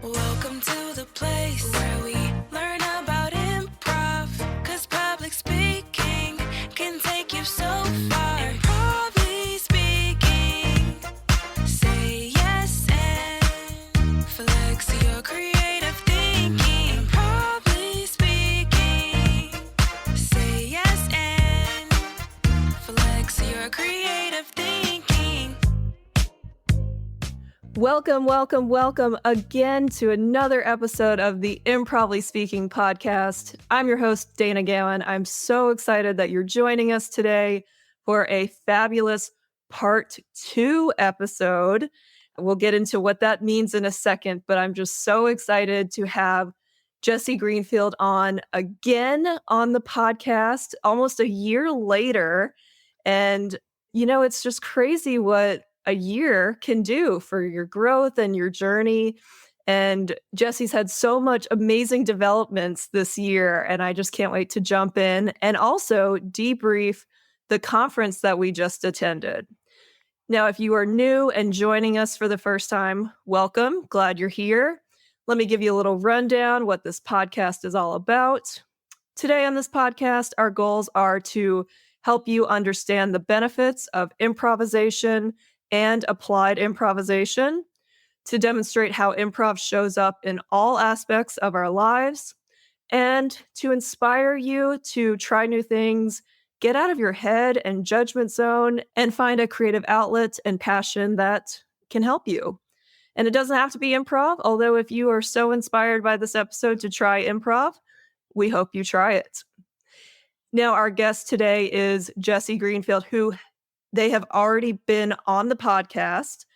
Welcome to the place where we learn about improv. Cause public speaking can take you so far. Improvly speaking, say yes and flex your creative thinking. Improvly speaking, say yes and flex your creative thinking. Welcome again to another episode of the Improvly Speaking podcast. I'm your host, Dana Gowan. I'm so excited that you're joining us today for a fabulous part 2 episode. We'll get into what that means in a second, but I'm just so excited to have Jesse Greenfield on again on the podcast almost a year later. And, it's just crazy what a year can do for your growth and your journey. And Jesse's had so much amazing developments this year, and I just can't wait to jump in and also debrief the conference that we just attended. Now, if you are new and joining us for the first time, welcome. Glad you're here. Let me give you a little rundown what this podcast is all about. Today on this podcast, our goals are to help you understand the benefits of improvisation and applied improvisation, to demonstrate how improv shows up in all aspects of our lives, and to inspire you to try new things, get out of your head and judgment zone, and find a creative outlet and passion that can help you. And it doesn't have to be improv, although if you are so inspired by this episode to try improv, we hope you try it. Now, our guest today is Jesse Greenfield, who they have already been on the podcast,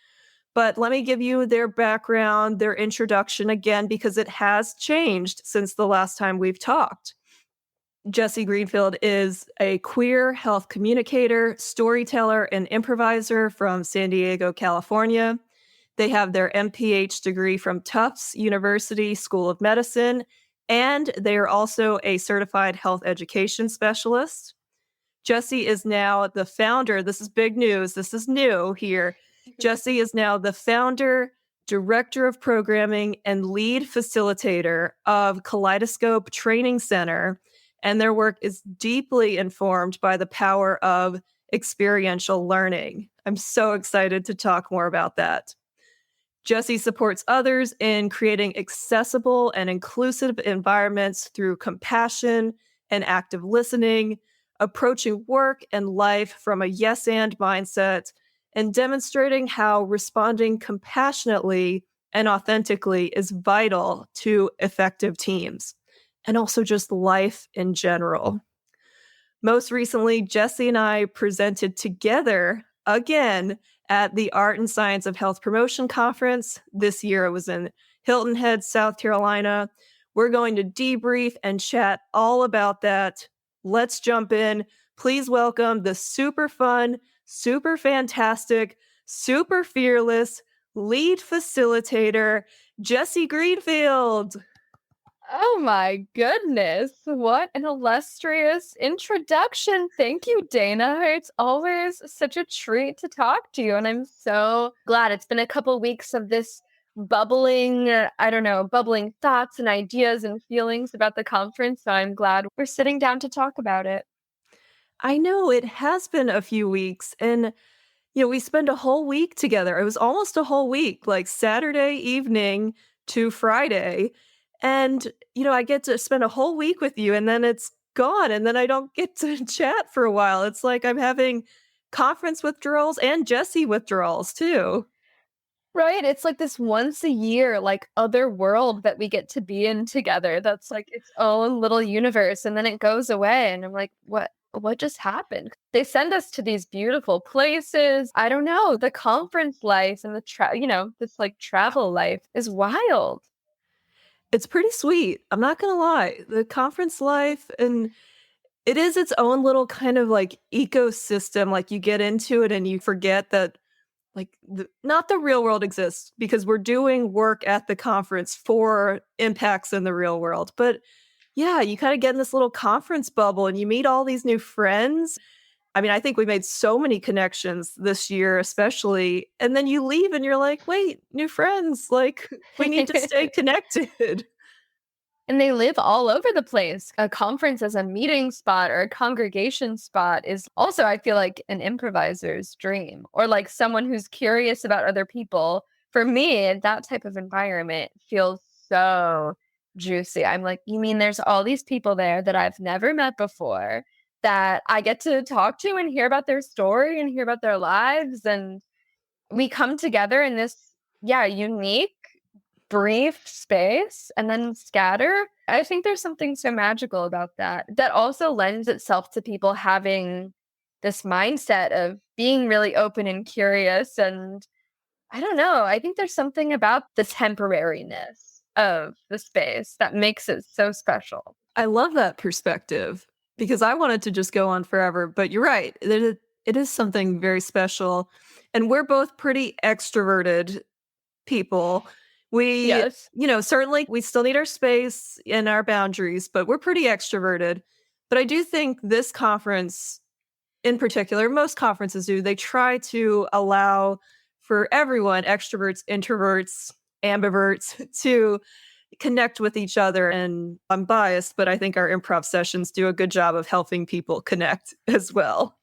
but let me give you their background, their introduction again, because it has changed since the last time we've talked. Jesse Greenfield is a queer health communicator, storyteller, and improviser from San Diego, California. They have their MPH degree from Tufts University School of Medicine, and they are also a certified health education specialist. Jesse is now the founder. This is big news. This is new here. Jesse is now the founder, director of programming, and lead facilitator of Kaleidoscope Training Center. And their work is deeply informed by the power of experiential learning. I'm so excited to talk more about that. Jesse supports others in creating accessible and inclusive environments through compassion and active listening, approaching work and life from a yes and mindset, and demonstrating how responding compassionately and authentically is vital to effective teams, and also just life in general. Most recently, Jesse and I presented together again at the Art and Science of Health Promotion Conference. This year it was in Hilton Head, South Carolina. We're going to debrief and chat all about that. Let's jump in. Please welcome the super fun, super fantastic, super fearless lead facilitator, Jesse Greenfield. Oh my goodness. What an illustrious introduction. Thank you, Dana. It's always such a treat to talk to you. And I'm so glad it's been a couple weeks of this bubbling thoughts and ideas and feelings about the conference. So I'm glad we're sitting down to talk about it. I know it has been a few weeks, and we spent a whole week together. It was almost a whole week, like Saturday evening to Friday. And, I get to spend a whole week with you, and then it's gone, and then I don't get to chat for a while. It's like I'm having conference withdrawals and Jesse withdrawals too. Right. It's like this once a year, like other world that we get to be in together. That's like its own little universe. And then it goes away. And I'm like, what just happened? They send us to these beautiful places. I don't know. The conference life and this like travel life is wild. It's pretty sweet. I'm not going to lie. The conference life, and it is its own little kind of like ecosystem. Like you get into it and you forget that not the real world exists, because we're doing work at the conference for impacts in the real world. But yeah, you kind of get in this little conference bubble and you meet all these new friends. I mean, I think we made so many connections this year, especially. And then you leave and you're like, wait, new friends, like we need to stay connected. And they live all over the place. A conference as a meeting spot or a congregation spot is also, I feel like, an improviser's dream, or like someone who's curious about other people. For me, that type of environment feels so juicy. I'm like, you mean there's all these people there that I've never met before that I get to talk to and hear about their story and hear about their lives? And we come together in this, yeah, unique brief space and then scatter. I think there's something so magical about that that also lends itself to people having this mindset of being really open and curious. And I don't know, I think there's something about the temporariness of the space that makes it so special. I love that perspective because I wanted to just go on forever. But you're right. It is something very special. And we're both pretty extroverted people. We, Yes. certainly we still need our space and our boundaries, but we're pretty extroverted. But I do think this conference in particular, most conferences do, they try to allow for everyone, extroverts, introverts, ambiverts, to connect with each other. And I'm biased, but I think our improv sessions do a good job of helping people connect as well.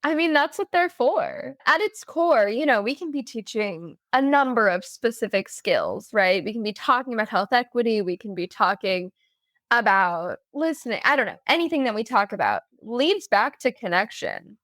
I mean, that's what they're for. At its core, we can be teaching a number of specific skills, right? We can be talking about health equity. We can be talking about listening. I don't know. Anything that we talk about leads back to connection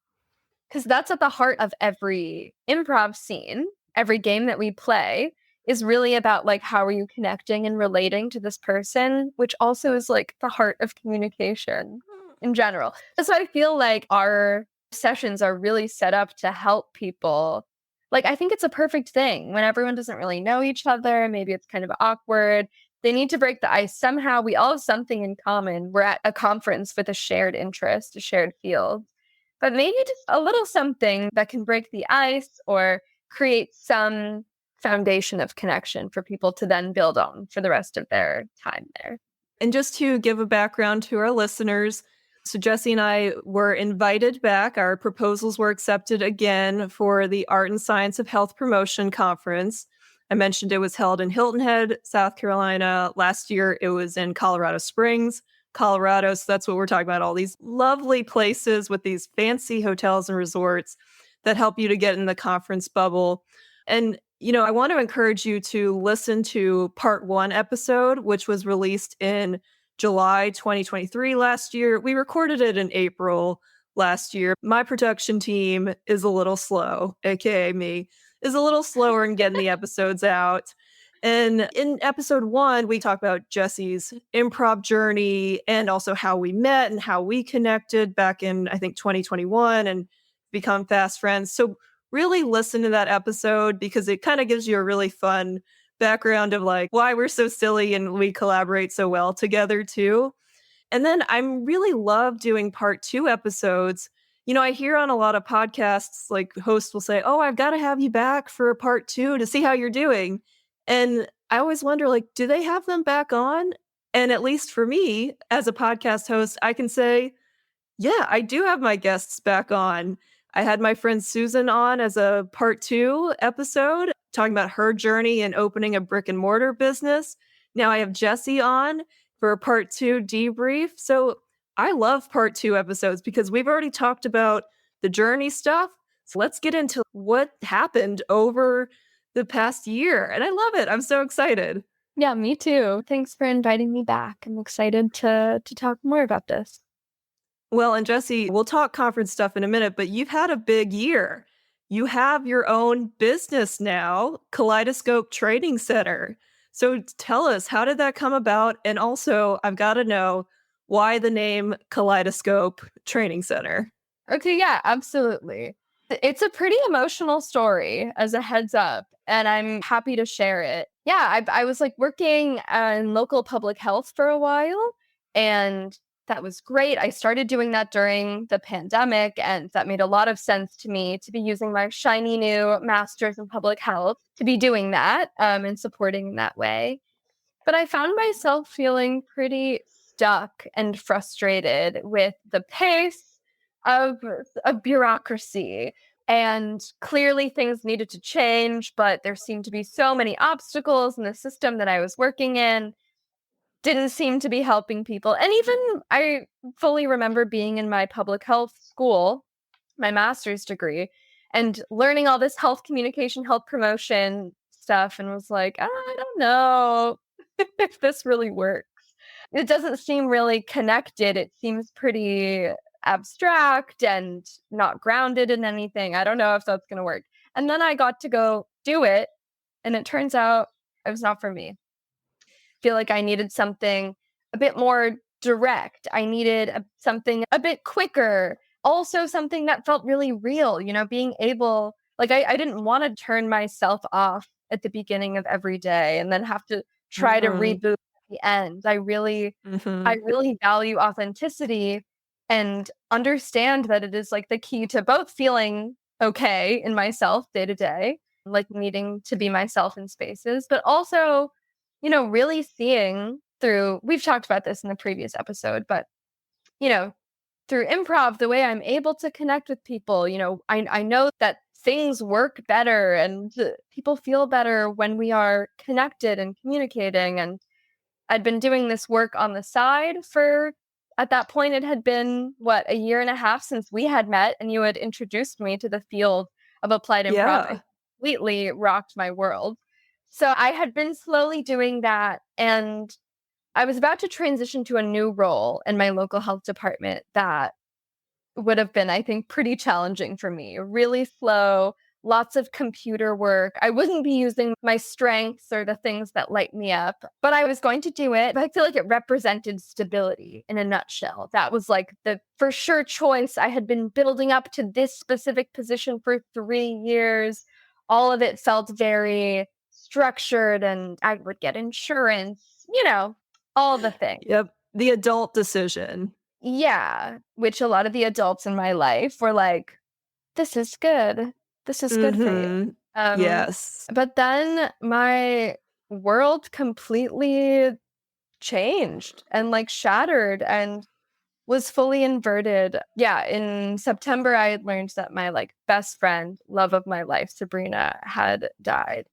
because that's at the heart of every improv scene. Every game that we play is really about like, how are you connecting and relating to this person, which also is like the heart of communication in general. So I feel like our sessions are really set up to help people. Like, I think it's a perfect thing when everyone doesn't really know each other. Maybe it's kind of awkward. They need to break the ice somehow. We all have something in common. We're at a conference with a shared interest, a shared field, but maybe just a little something that can break the ice or create some foundation of connection for people to then build on for the rest of their time there. And just to give a background to our listeners, so Jesse and I were invited back. Our proposals were accepted again for the Art and Science of Health Promotion Conference. I mentioned it was held in Hilton Head, South Carolina. Last year, it was in Colorado Springs, Colorado. So that's what we're talking about, all these lovely places with these fancy hotels and resorts that help you to get in the conference bubble. And, I want to encourage you to listen to part 1 episode, which was released in July 2023 last year. We recorded it in April last year. My production team is a little slow, aka me, is a little slower in getting the episodes out. And in episode 1, we talk about Jesse's improv journey and also how we met and how we connected back in, I think, 2021 and become fast friends. So really listen to that episode because it kind of gives you a really fun background of like why we're so silly and we collaborate so well together too. And then I'm really love doing part 2 episodes. I hear on a lot of podcasts, like hosts will say, "Oh, I've got to have you back for a part 2 to see how you're doing." And I always wonder, like, do they have them back on? And at least for me, as a podcast host, I can say, yeah, I do have my guests back on. I had my friend Susan on as a part 2 episode talking about her journey in opening a brick and mortar business. Now I have Jesse on for a part 2 debrief. So I love part 2 episodes because we've already talked about the journey stuff. So let's get into what happened over the past year. And I love it. I'm so excited. Yeah, me too. Thanks for inviting me back. I'm excited to talk more about this. Well, and Jesse, we'll talk conference stuff in a minute, but you've had a big year. You have your own business now, Kaleidoscope Training Center. So tell us, how did that come about? And also, I've got to know why the name Kaleidoscope Training Center. Okay, yeah, absolutely. It's a pretty emotional story as a heads up, and I'm happy to share it. Yeah, I was like working in local public health for a while, and that was great. I started doing that during the pandemic, and that made a lot of sense to me to be using my shiny new master's in public health to be doing that and supporting in that way. But I found myself feeling pretty stuck and frustrated with the pace, of bureaucracy. And clearly things needed to change, but there seemed to be so many obstacles in the system that I was working in. Didn't seem to be helping people. And even I fully remember being in my public health school, my master's degree, and learning all this health communication, health promotion stuff, and was like, I don't know if this really works. It doesn't seem really connected. It seems pretty abstract and not grounded in anything. I don't know if that's going to work. And then I got to go do it, and it turns out it was not for me. Feel like I needed something a bit more direct. I needed something a bit quicker. Also, something that felt really real, being able, like, I didn't want to turn myself off at the beginning of every day and then have to try to reboot at the end. I really value authenticity and understand that it is like the key to both feeling okay in myself day to day, like needing to be myself in spaces, but also really seeing through, we've talked about this in the previous episode, but, through improv, the way I'm able to connect with people, I know that things work better and people feel better when we are connected and communicating. And I'd been doing this work on the side for, at that point, it had been, a year and a half since we had met and you had introduced me to the field of applied improv. Yeah. It completely rocked my world. So I had been slowly doing that, and I was about to transition to a new role in my local health department that would have been, I think, pretty challenging for me. Really slow, lots of computer work. I wouldn't be using my strengths or the things that light me up, but I was going to do it. But I feel like it represented stability in a nutshell. That was like the for sure choice. I had been building up to this specific position for 3 years. All of it felt very structured, and I would get insurance, all the things. Yep. The adult decision. Yeah, which a lot of the adults in my life were like, this is good. This is good for you. Yes. But then my world completely changed and like shattered and was fully inverted. Yeah, in September, I had learned that my like best friend, love of my life, Sabrina, had died.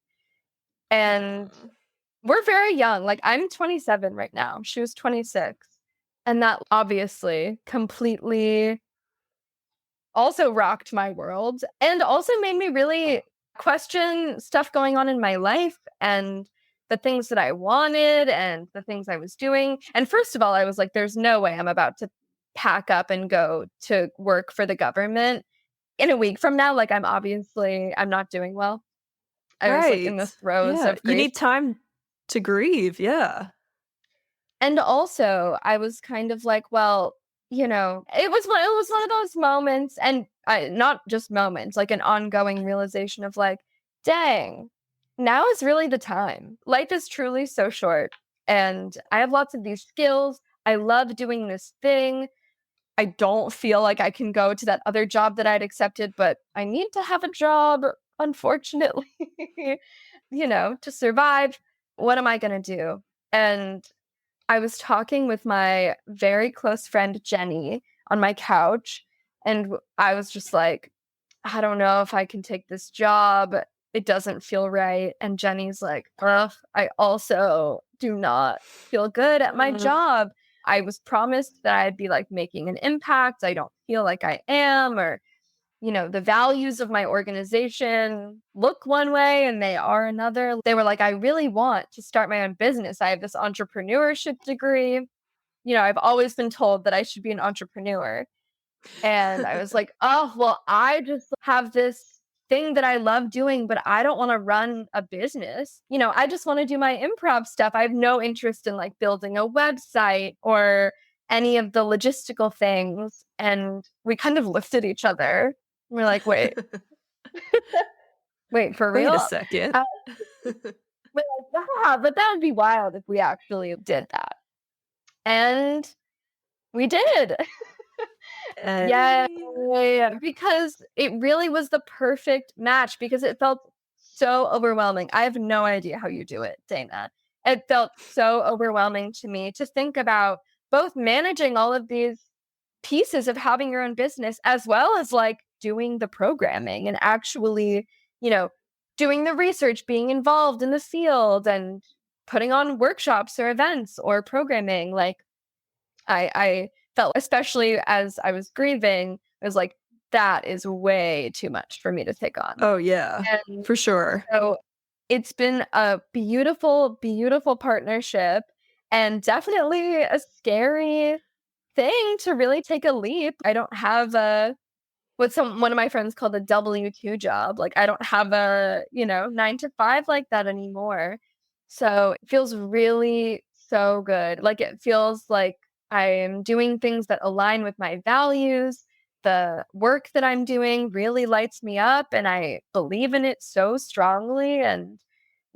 And we're very young. Like, I'm 27 right now. She was 26. And that obviously completely also rocked my world and also made me really question stuff going on in my life and the things that I wanted and the things I was doing. And first of all, I was like, there's no way I'm about to pack up and go to work for the government in a week from now. Like, I'm not doing well. I was like in the throes of grief. You need time to grieve. Yeah. And also, I was kind of like, well, it was one of those moments, and not just moments, like an ongoing realization of like, dang, now is really the time. Life is truly so short, and I have lots of these skills. I love doing this thing. I don't feel like I can go to that other job that I'd accepted, but I need to have a job, unfortunately, to survive. What am I going to do? And I was talking with my very close friend, Jenny, on my couch, and I was just like, I don't know if I can take this job. It doesn't feel right. And Jenny's like, ugh, I also do not feel good at my job. I was promised that I'd be like making an impact. I don't feel like I am, or the values of my organization look one way and they are another. They were like, I really want to start my own business. I have this entrepreneurship degree. I've always been told that I should be an entrepreneur. And I was like, oh, well, I just have this thing that I love doing, but I don't want to run a business. I just want to do my improv stuff. I have no interest in like building a website or any of the logistical things. And we kind of looked at each other. We're like, wait, for real? Wait a second. We're like, yeah, but that would be wild if we actually did that. And we did. Yeah, because it really was the perfect match because it felt so overwhelming. I have no idea how you do it, Dana. It felt so overwhelming to me to think about both managing all of these pieces of having your own business, as well as like doing the programming and actually, doing the research, being involved in the field and putting on workshops or events or programming. Like I felt, especially as I was grieving, I was like, that is way too much for me to take on. Oh, yeah, And for sure. so it's been a beautiful, beautiful partnership and definitely a scary thing to really take a leap. I don't have one of my friends called a W-2 job. Like I don't have a, 9 to 5 like that anymore. So it feels really so good. Like it feels like I am doing things that align with my values. The work that I'm doing really lights me up and I believe in it so strongly. And,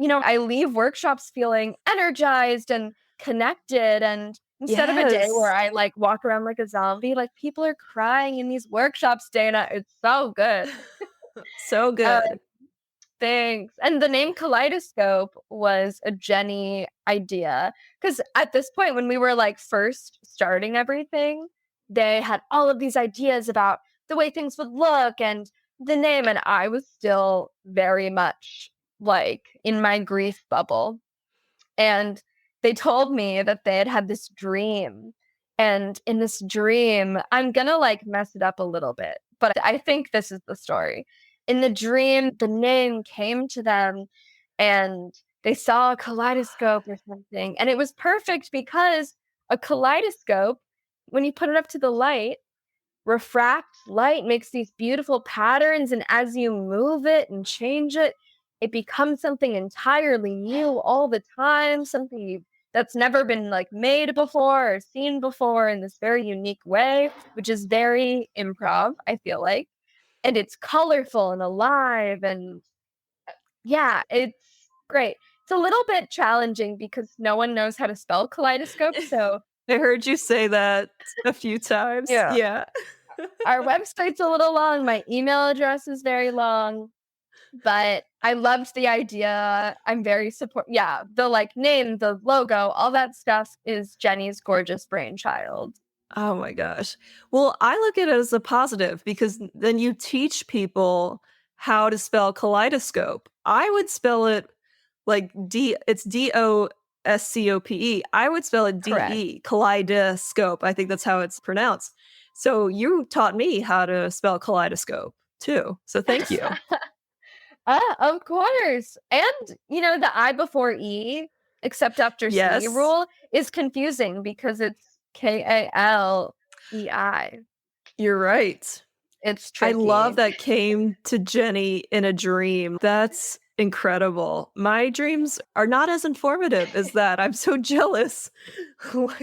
I leave workshops feeling energized and connected. And instead of a day where Yes. I like walk around like a zombie, like people are crying in these workshops, Dana. It's so good. So Uh, good. Thanks. And the name Kaleidoscope was a Jenny idea because at this point, when we were like first starting everything, they had all of these ideas about the way things would look and the name. And I was still very much like in my grief bubble. And they told me that they had had this dream. And in this dream, I'm gonna like mess it up a little bit, but I think this is the story. In the dream, the name came to them and they saw a kaleidoscope or something. And it was perfect because a kaleidoscope, when you put it up to the light, refract light, makes these beautiful patterns, and as you move it and change it, it becomes something entirely new all the time, that's never been like made before or seen before in this very unique way, which is very improv, I feel like. And it's colorful and alive and yeah, it's great. It's a little bit challenging because no one knows how to spell kaleidoscope, so I heard you say that a few times. yeah. Yeah. Our website's a little long, my email address is very long, but I loved the idea. I'm very yeah, the, like, name, the logo, all that stuff is Jenny's gorgeous brainchild. Oh my gosh. Well, I look at it as a positive because then you teach people how to spell kaleidoscope. I would spell it like it's Doscope. I would spell it Correct. kaleidoscope. I think that's how it's pronounced. So you taught me how to spell kaleidoscope too. So thank you. Of course, and, the I before E, except after C Yes, rule is confusing because it's Kalei. you're right. It's I love tricky. that came to Jenny in a dream. That's incredible. My dreams are not as informative as that. I'm so jealous. Like,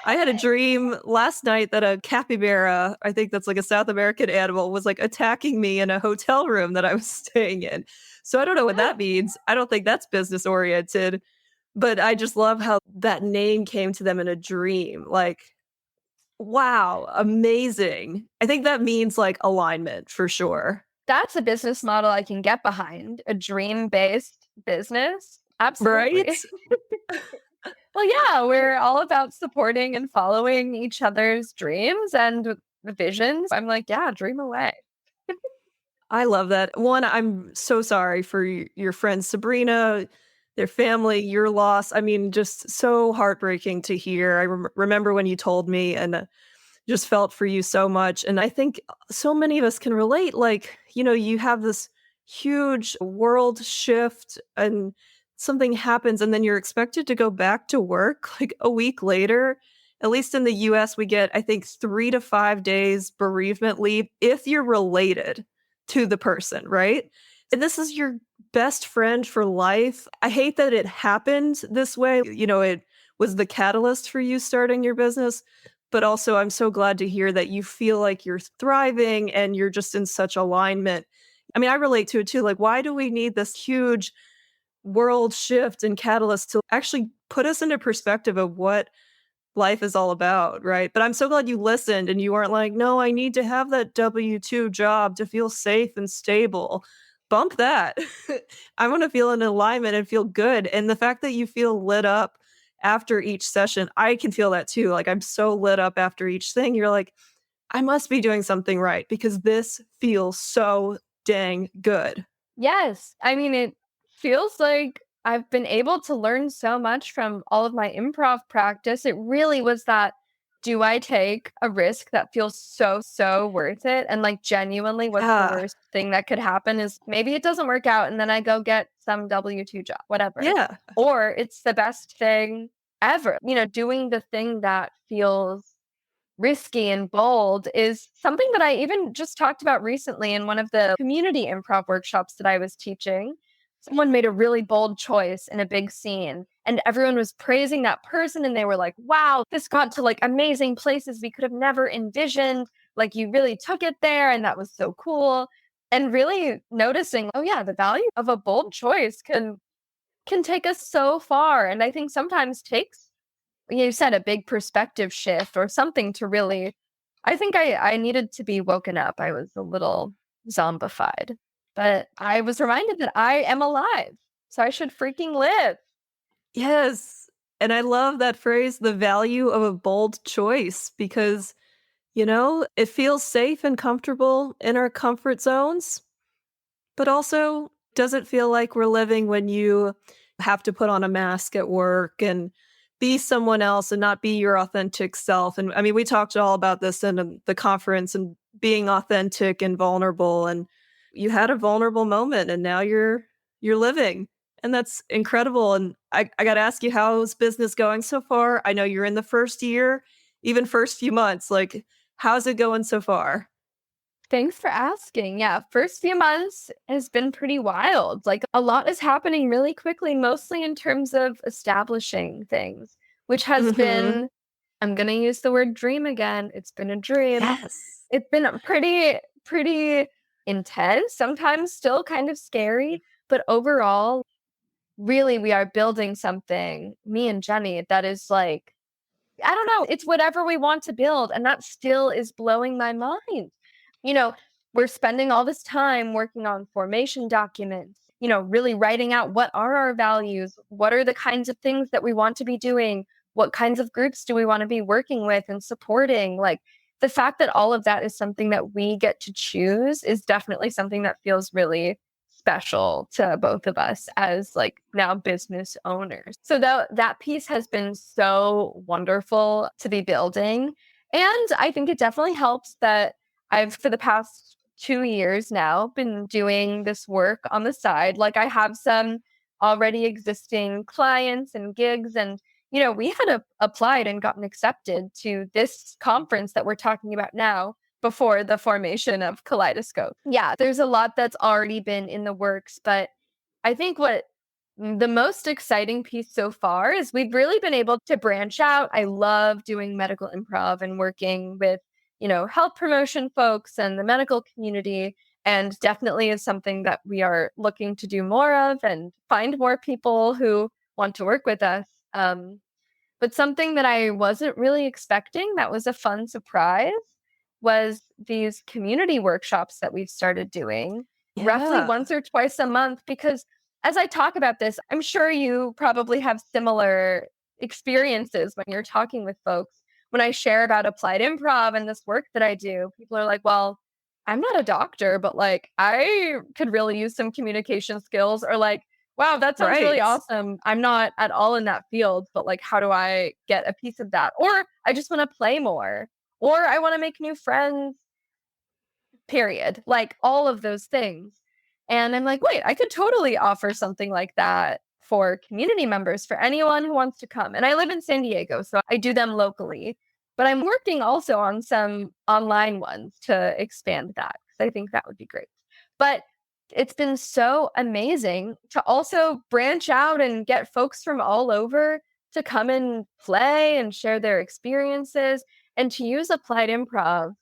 I had a dream last night that a capybara, I think that's like a South American animal, was like attacking me in a hotel room that I was staying in. So I don't know what that means. I don't think that's business oriented, but I just love how that name came to them in a dream. Like, wow, amazing. I think that means like alignment for sure. That's a business model I can get behind, a dream-based business. Right? Absolutely. Well, yeah, we're all about supporting and following each other's dreams and the visions. I'm like, yeah, dream away. I love that. One, I'm so sorry for your friend Sabrina, their family, your loss. I mean, just so heartbreaking to hear. I remember when you told me and just felt for you so much. And I think so many of us can relate. Like, you have this huge world shift and something happens, and then you're expected to go back to work like a week later. At least in the US, we get, I think, 3 to 5 days bereavement leave if you're related to the person, right? And this is your best friend for life. I hate that it happened this way. It was the catalyst for you starting your business. But also, I'm so glad to hear that you feel like you're thriving and you're just in such alignment. I mean, I relate to it too. Like, why do we need this huge world shift and catalyst to actually put us into perspective of what life is all about, right? But I'm so glad you listened and you weren't like, no, I need to have that W-2 job to feel safe and stable. Bump that. I want to feel in alignment and feel good. And the fact that you feel lit up after each session, I can feel that too. Like I'm so lit up after each thing. You're like, I must be doing something right because this feels so dang good. Yes. I mean, it feels like I've been able to learn so much from all of my improv practice. It really was that, do I take a risk that feels so, so worth it? And like, genuinely, what's the Yeah. worst thing that could happen is maybe it doesn't work out and then I go get some W-2 job, whatever. Yeah. Or it's the best thing ever. Doing the thing that feels risky and bold is something that I even just talked about recently in one of the community improv workshops that I was teaching. Someone made a really bold choice in a big scene, and everyone was praising that person. And they were like, wow, this got to like amazing places we could have never envisioned. Like, you really took it there, and that was so cool. And really noticing, oh, yeah, the value of a bold choice can take us so far. And I think sometimes takes, you said, a big perspective shift or something to really, I think I needed to be woken up. I was a little zombified, but I was reminded that I am alive, so I should freaking live. Yes. And I love that phrase, the value of a bold choice, because, it feels safe and comfortable in our comfort zones, but also does it feel like we're living when you have to put on a mask at work and be someone else and not be your authentic self? And I mean, we talked all about this in the conference and being authentic and vulnerable. And you had a vulnerable moment and now you're living. And that's incredible. And I got to ask you, how's business going so far? I know you're in the first year, even first few months. Like, how's it going so far? Thanks for asking. Yeah, first few months has been pretty wild. Like, a lot is happening really quickly, mostly in terms of establishing things, which has Hmm. been, I'm going to use the word dream again. It's been a dream. Yes. It's been a pretty intense, sometimes still kind of scary, but overall, really, we are building something, me and Jenny, that is like, I don't know, it's whatever we want to build, and that still is blowing my mind. You know, we're spending all this time working on formation documents, really writing out what are our values, what are the kinds of things that we want to be doing, what kinds of groups do we want to be working with and supporting. Like, the fact that all of that is something that we get to choose is definitely something that feels really special to both of us as like now business owners. So that piece has been so wonderful to be building. And I think it definitely helps that I've, for the past 2 years now, been doing this work on the side. Like, I have some already existing clients and gigs, and we had applied and gotten accepted to this conference that we're talking about now before the formation of Kaleidoscope. Yeah, there's a lot that's already been in the works, but I think what the most exciting piece so far is we've really been able to branch out. I love doing medical improv and working with, health promotion folks and the medical community, and definitely is something that we are looking to do more of and find more people who want to work with us. But something that I wasn't really expecting that was a fun surprise was these community workshops that we've started doing roughly Yeah. once or twice a month. Because as I talk about this, I'm sure you probably have similar experiences when you're talking with folks. When I share about applied improv and this work that I do, people are like, well, I'm not a doctor, but like I could really use some communication skills, or like, wow, that sounds really Right. awesome. I'm not at all in that field, but like, how do I get a piece of that? Or I just want to play more, or I want to make new friends, period. Like, all of those things. And I'm like, wait, I could totally offer something like that for community members, for anyone who wants to come. And I live in San Diego, so I do them locally. But I'm working also on some online ones to expand that, because I think that would be great. But it's been so amazing to also branch out and get folks from all over to come and play and share their experiences, and to use applied improv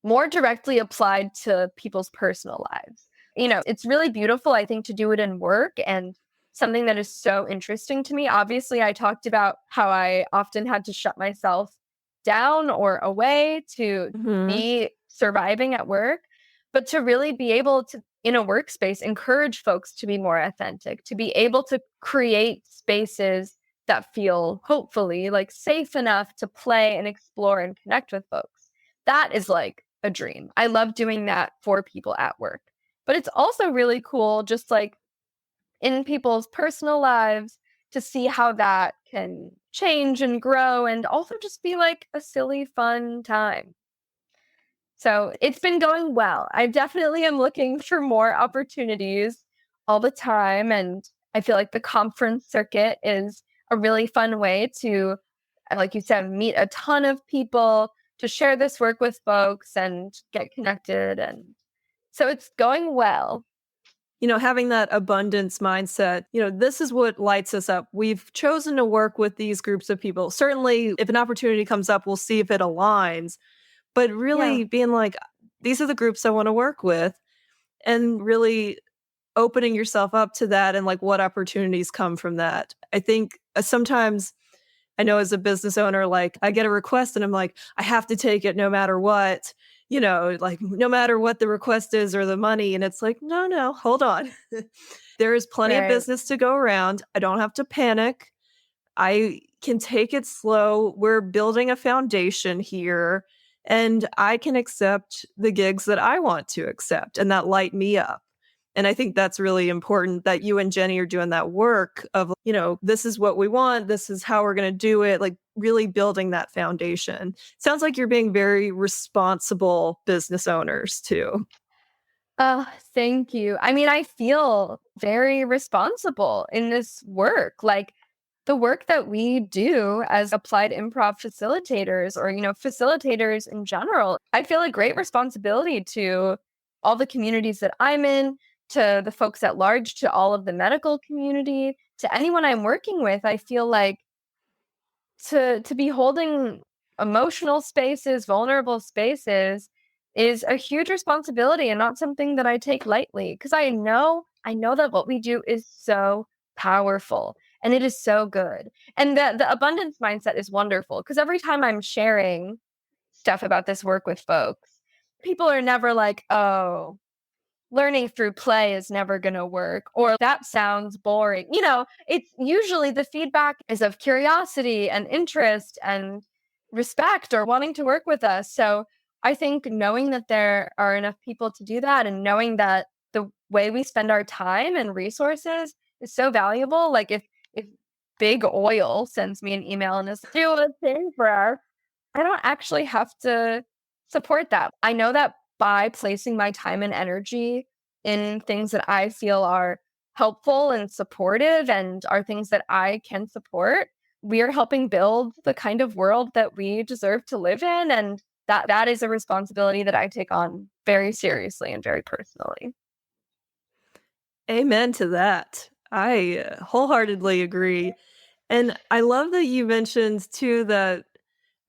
more directly applied to people's personal lives. It's really beautiful, I think, to do it in work, and something that is so interesting to me. Obviously, I talked about how I often had to shut myself down or away to Mhm. be surviving at work, but to really be able to, in a workspace, encourage folks to be more authentic, to be able to create spaces that feel hopefully like safe enough to play and explore and connect with folks. That is like a dream. I love doing that for people at work. But it's also really cool just like in people's personal lives to see how that can change and grow and also just be like a silly, fun time. So it's been going well. I definitely am looking for more opportunities all the time. And I feel like the conference circuit is a really fun way to, like you said, meet a ton of people, to share this work with folks and get connected. And so it's going well. Having that abundance mindset, this is what lights us up. We've chosen to work with these groups of people. Certainly, if an opportunity comes up, we'll see if it aligns. But Yeah. really being like, these are the groups I want to work with, and really opening yourself up to that and like what opportunities come from that. I think sometimes I know as a business owner, like I get a request and I'm like, I have to take it no matter what, like no matter what the request is or the money. And it's like, no, hold on. There is plenty of Right. business to go around. I don't have to panic. I can take it slow. We're building a foundation here, and I can accept the gigs that I want to accept and that light me up. And I think that's really important that you and Jenny are doing that work of, this is what we want. This is how we're going to do it. Like really building that foundation. Sounds like you're being very responsible business owners too. Oh, thank you. I mean, I feel very responsible in this work. Like the work that we do as applied improv facilitators or, facilitators in general, I feel a great responsibility to all the communities that I'm in, to the folks at large, to all of the medical community, to anyone I'm working with. I feel like to be holding emotional spaces, vulnerable spaces is a huge responsibility and not something that I take lightly because I know that what we do is so powerful and it is so good. And the abundance mindset is wonderful because every time I'm sharing stuff about this work with folks, people are never like, "Oh, learning through play is never going to work," or that sounds boring. It's usually the feedback is of curiosity and interest and respect or wanting to work with us. So I think knowing that there are enough people to do that and knowing that the way we spend our time and resources is so valuable. Like if big oil sends me an email and is do a thing for us, I don't actually have to support that. I know that by placing my time and energy in things that I feel are helpful and supportive and are things that I can support, we are helping build the kind of world that we deserve to live in. And that is a responsibility that I take on very seriously and very personally. Amen to that. I wholeheartedly agree. And I love that you mentioned too that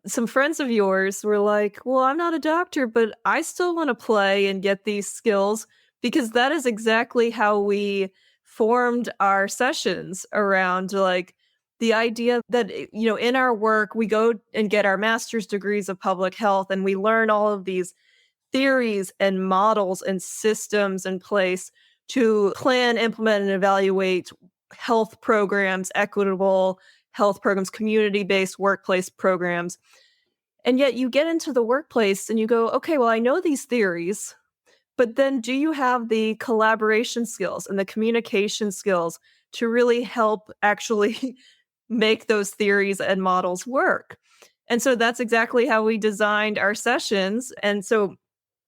some friends of yours were like, "Well, I'm not a doctor, but I still want to play and get these skills," because that is exactly how we formed our sessions around like the idea that in our work we go and get our master's degrees of public health and we learn all of these theories and models and systems in place to plan, implement, and evaluate health programs, equitable health programs, community based workplace programs. And yet you get into the workplace and you go, okay, well, I know these theories, but then do you have the collaboration skills and the communication skills to really help actually make those theories and models work? And so that's exactly how we designed our sessions. And so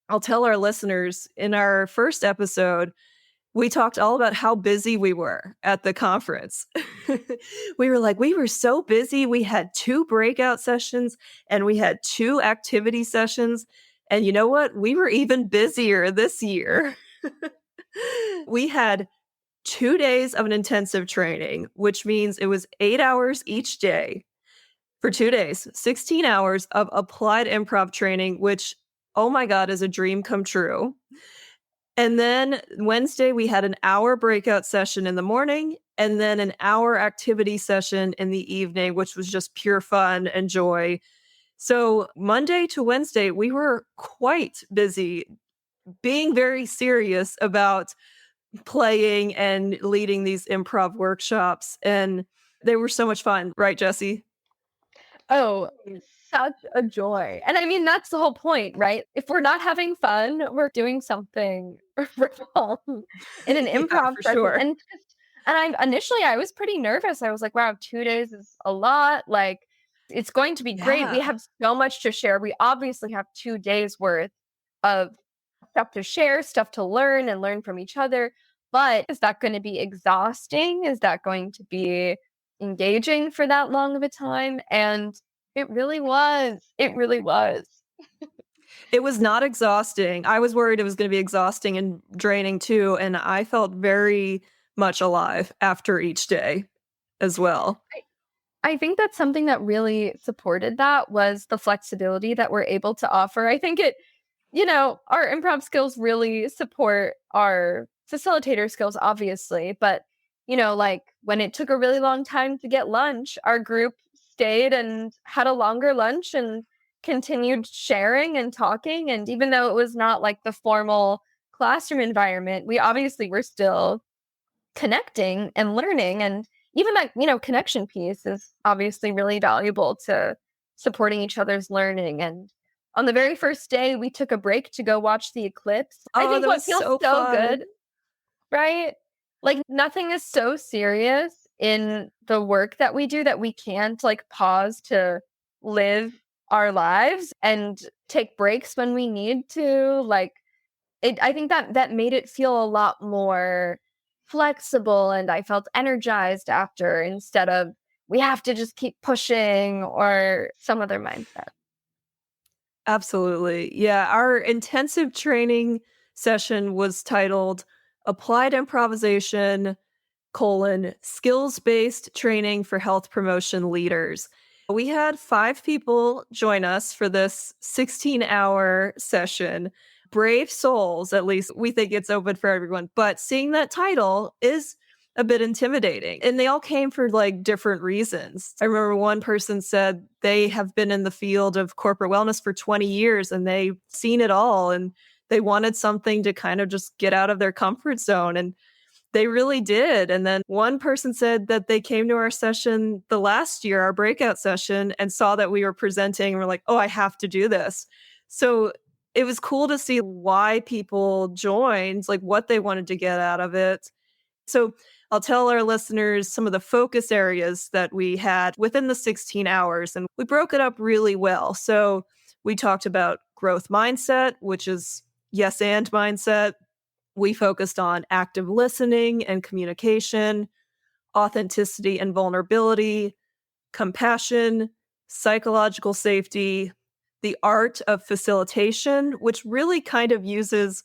I'll tell our listeners in our first episode, we talked all about how busy we were at the conference. We were like, we were so busy. We had 2 breakout sessions and we had 2 activity sessions. And you know what? We were even busier this year. We had 2 days of an intensive training, which means it was 8 hours each day for 2 days, 16 hours of applied improv training, which, oh my God, is a dream come true. And then Wednesday, we had an hour breakout session in the morning and then an hour activity session in the evening, which was just pure fun and joy. So Monday to Wednesday, we were quite busy being very serious about playing and leading these improv workshops. And they were so much fun, right, Jesse? Oh, such a joy. And I mean, that's the whole point, right? If we're not having fun, we're doing something wrong in an Yeah, improv for session. sure. And I was pretty nervous. I was like, wow, 2 days is a lot. Like, it's going to be great. We Yeah. have so much to share. We obviously have 2 days worth of stuff to share, stuff to learn and learn from each other. But is that going to be exhausting? Is that going to be engaging for that long of a time? And it really was. It really was. It was not exhausting. I was worried it was gonna be exhausting and draining too, and I felt very much alive after each day as well. I think that's something that really supported that was the flexibility that we're able to offer. I think our improv skills really support our facilitator skills, obviously. But, like when it took a really long time to get lunch, our group stayed and had a longer lunch and continued sharing and talking. And even though it was not like the formal classroom environment, we obviously were still connecting and learning. And even that, connection piece is obviously really valuable to supporting each other's learning. And on the very first day, we took a break to go watch the eclipse. I Oh, think that what was feels so so fun. good, right? Like nothing is so serious in the work that we do that we can't like pause to live our lives and take breaks when we need to. Like I think that made it feel a lot more flexible, and I felt energized after instead of we have to just keep pushing or some other mindset. Absolutely. Yeah, our intensive training session was titled Applied Improvisation: skills-based training for health promotion leaders. We had 5 people join us for this 16-hour session. Brave souls, at least we think it's open for everyone, but seeing that title is a bit intimidating. And they all came for like different reasons. I remember one person said they have been in the field of corporate wellness for 20 years and they've seen it all and they wanted something to kind of just get out of their comfort zone. And they really did. And then one person said that they came to our session the last year, our breakout session, and saw that we were presenting and were like, oh, I have to do this. So it was cool to see why people joined, like what they wanted to get out of it. So I'll tell our listeners some of the focus areas that we had within the 16 hours, and we broke it up really well. So we talked about growth mindset, which is yes and mindset. We focused on active listening and communication, authenticity and vulnerability, compassion, psychological safety, the art of facilitation, which really kind of uses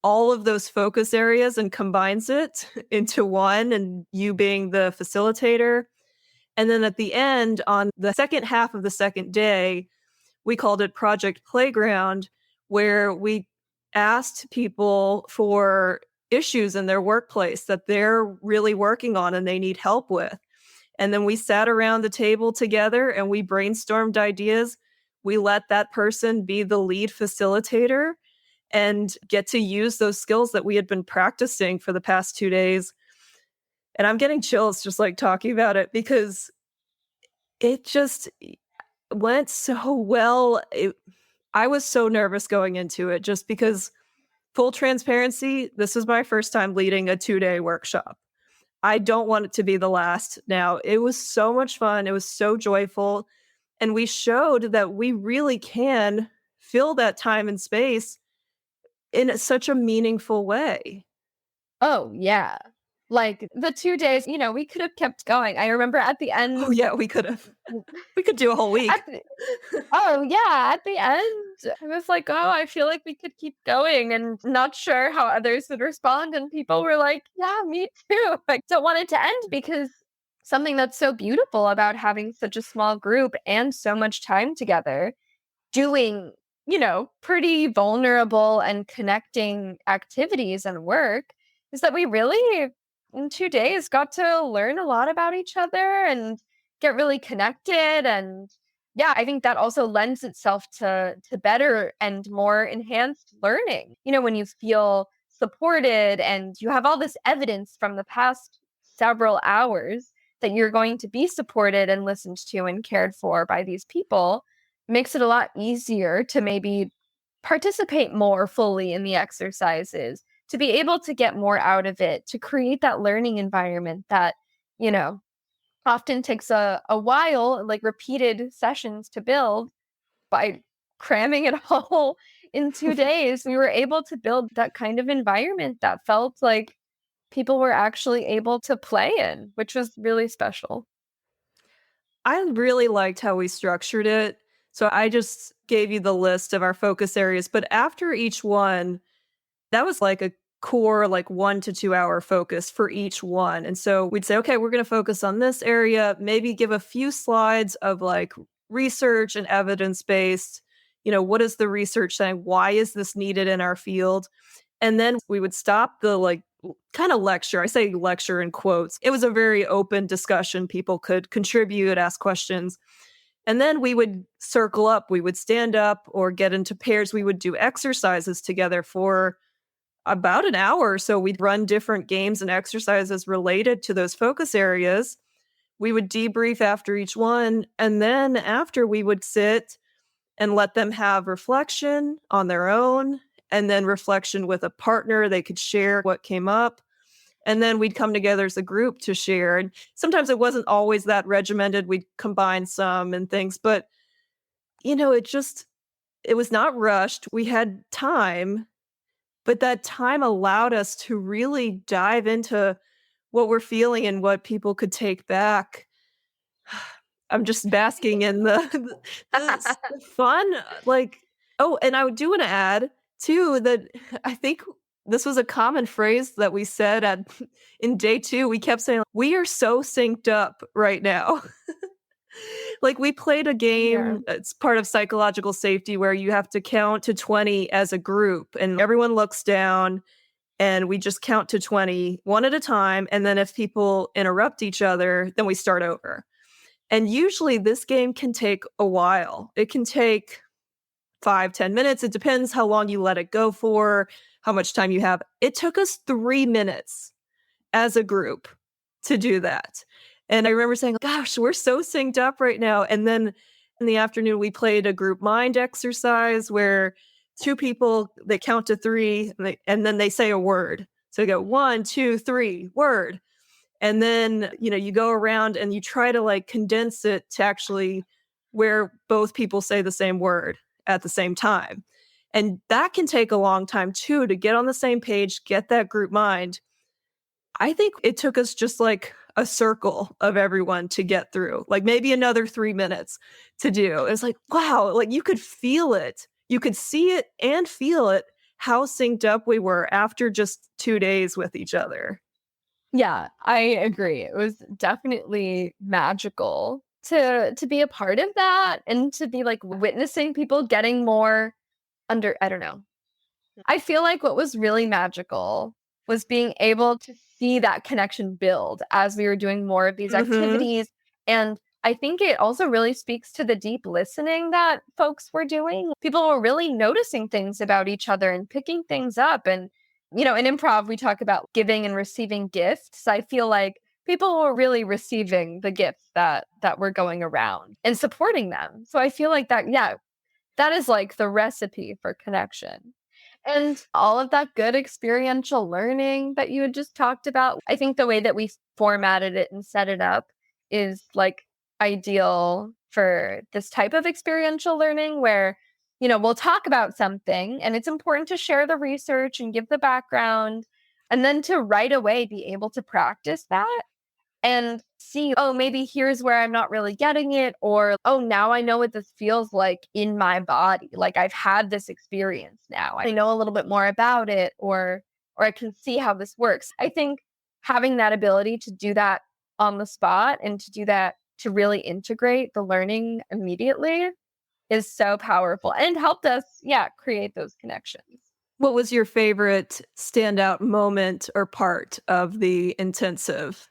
all of those focus areas and combines it into one, and you being the facilitator. And then at the end, on the second half of the second day, we called it Project Playground, where we asked people for issues in their workplace that they're really working on and they need help with. And then we sat around the table together and we brainstormed ideas. We let that person be the lead facilitator and get to use those skills that we had been practicing for the past 2 days. And I'm getting chills just like talking about it because it just went so well. I was so nervous going into it just because, full transparency, this is my first time leading a 2-day workshop. I don't want it to be the last now. It was so much fun. It was so joyful. And we showed that we really can fill that time and space in such a meaningful way. Oh, yeah. Like the 2 days, we could have kept going. I remember at the Oh, end, yeah, we could have. We could do a whole week. at the, oh, yeah, at the end, I was like, oh, I feel like we could keep going and not sure how others would respond. And people were like, yeah, me too. I don't want it to end because something that's so beautiful about having such a small group and so much time together doing, pretty vulnerable and connecting activities and work is that we really, in 2 days, got to learn a lot about each other and get really connected. And yeah, I think that also lends itself to better and more enhanced learning. When you feel supported and you have all this evidence from the past several hours that you're going to be supported and listened to and cared for by these people makes it a lot easier to maybe participate more fully in the exercises, to be able to get more out of it, to create that learning environment that, you know, often takes a while, like repeated sessions to build. By cramming it all in 2 days, we were able to build that kind of environment that felt like people were actually able to play in, which was really special. I really liked how we structured it. So I just gave you the list of our focus areas, but after each one, that was like a core, like 1 to 2 hour focus for each one. And so we'd say, okay, we're going to focus on this area, maybe give a few slides of like research and evidence based. What is the research saying? Why is this needed in our field? And then we would stop the like kind of lecture. I say lecture in quotes. It was a very open discussion. People could contribute, ask questions. And then we would circle up. We would stand up or get into pairs. We would do exercises together for about an hour or so. We'd run different games and exercises related to those focus areas. We would debrief after each one. And then after, we would sit and let them have reflection on their own, and then reflection with a partner. They could share what came up. And then we'd come together as a group to share. And sometimes it wasn't always that regimented. We'd combine some and things, but it was not rushed. We had time, but that time allowed us to really dive into what we're feeling and what people could take back. I'm just basking in the fun, like oh, and I do wanna add too that I think this was a common phrase that we said at in day 2. We kept saying, "We are so synced up right now." Like, we played a Yeah. game, it's part of psychological safety where you have to count to 20 as a group, and everyone looks down, and we just count to 20 one at a time, and then if people interrupt each other, then we start over. And usually this game can take a while. It can take 5, 10 minutes. It depends how long you let it go for, how much time you have. It took us 3 minutes as a group to do that. And I remember saying, gosh, we're so synced up right now. And then in the afternoon, we played a group mind exercise where two people, they count to three and then they say a word. So they go 1, 2, 3, word. And then, you go around and you try to like condense it to actually where both people say the same word at the same time. And that can take a long time too to get on the same page, get that group mind. I think it took us just like a circle of everyone to get through, like maybe another 3 minutes to do. It's like, wow, like you could feel it. You could see it and feel it, how synced up we were after just 2 days with each other. Yeah, I agree. It was definitely magical to be a part of that and to be like witnessing people getting more under I don't know. I feel like what was really magical was being able to see that connection build as we were doing more of these Mhm. activities. And I think it also really speaks to the deep listening that folks were doing. People were really noticing things about each other and picking things up. And, in improv, we talk about giving and receiving gifts. I feel like people were really receiving the gifts that were going around and supporting them. So I feel like that, yeah, that is like the recipe for connection. And all of that good experiential learning that you had just talked about, I think the way that we formatted it and set it up is like ideal for this type of experiential learning where, we'll talk about something and it's important to share the research and give the background and then to right away be able to practice that and see, oh, maybe here's where I'm not really getting it, or oh, now I know what this feels like in my body. Like I've had this experience now. I know a little bit more about it, or I can see how this works. I think having that ability to do that on the spot and to do that to really integrate the learning immediately is so powerful and helped us, yeah, create those connections. What was your favorite standout moment or part of the intensive?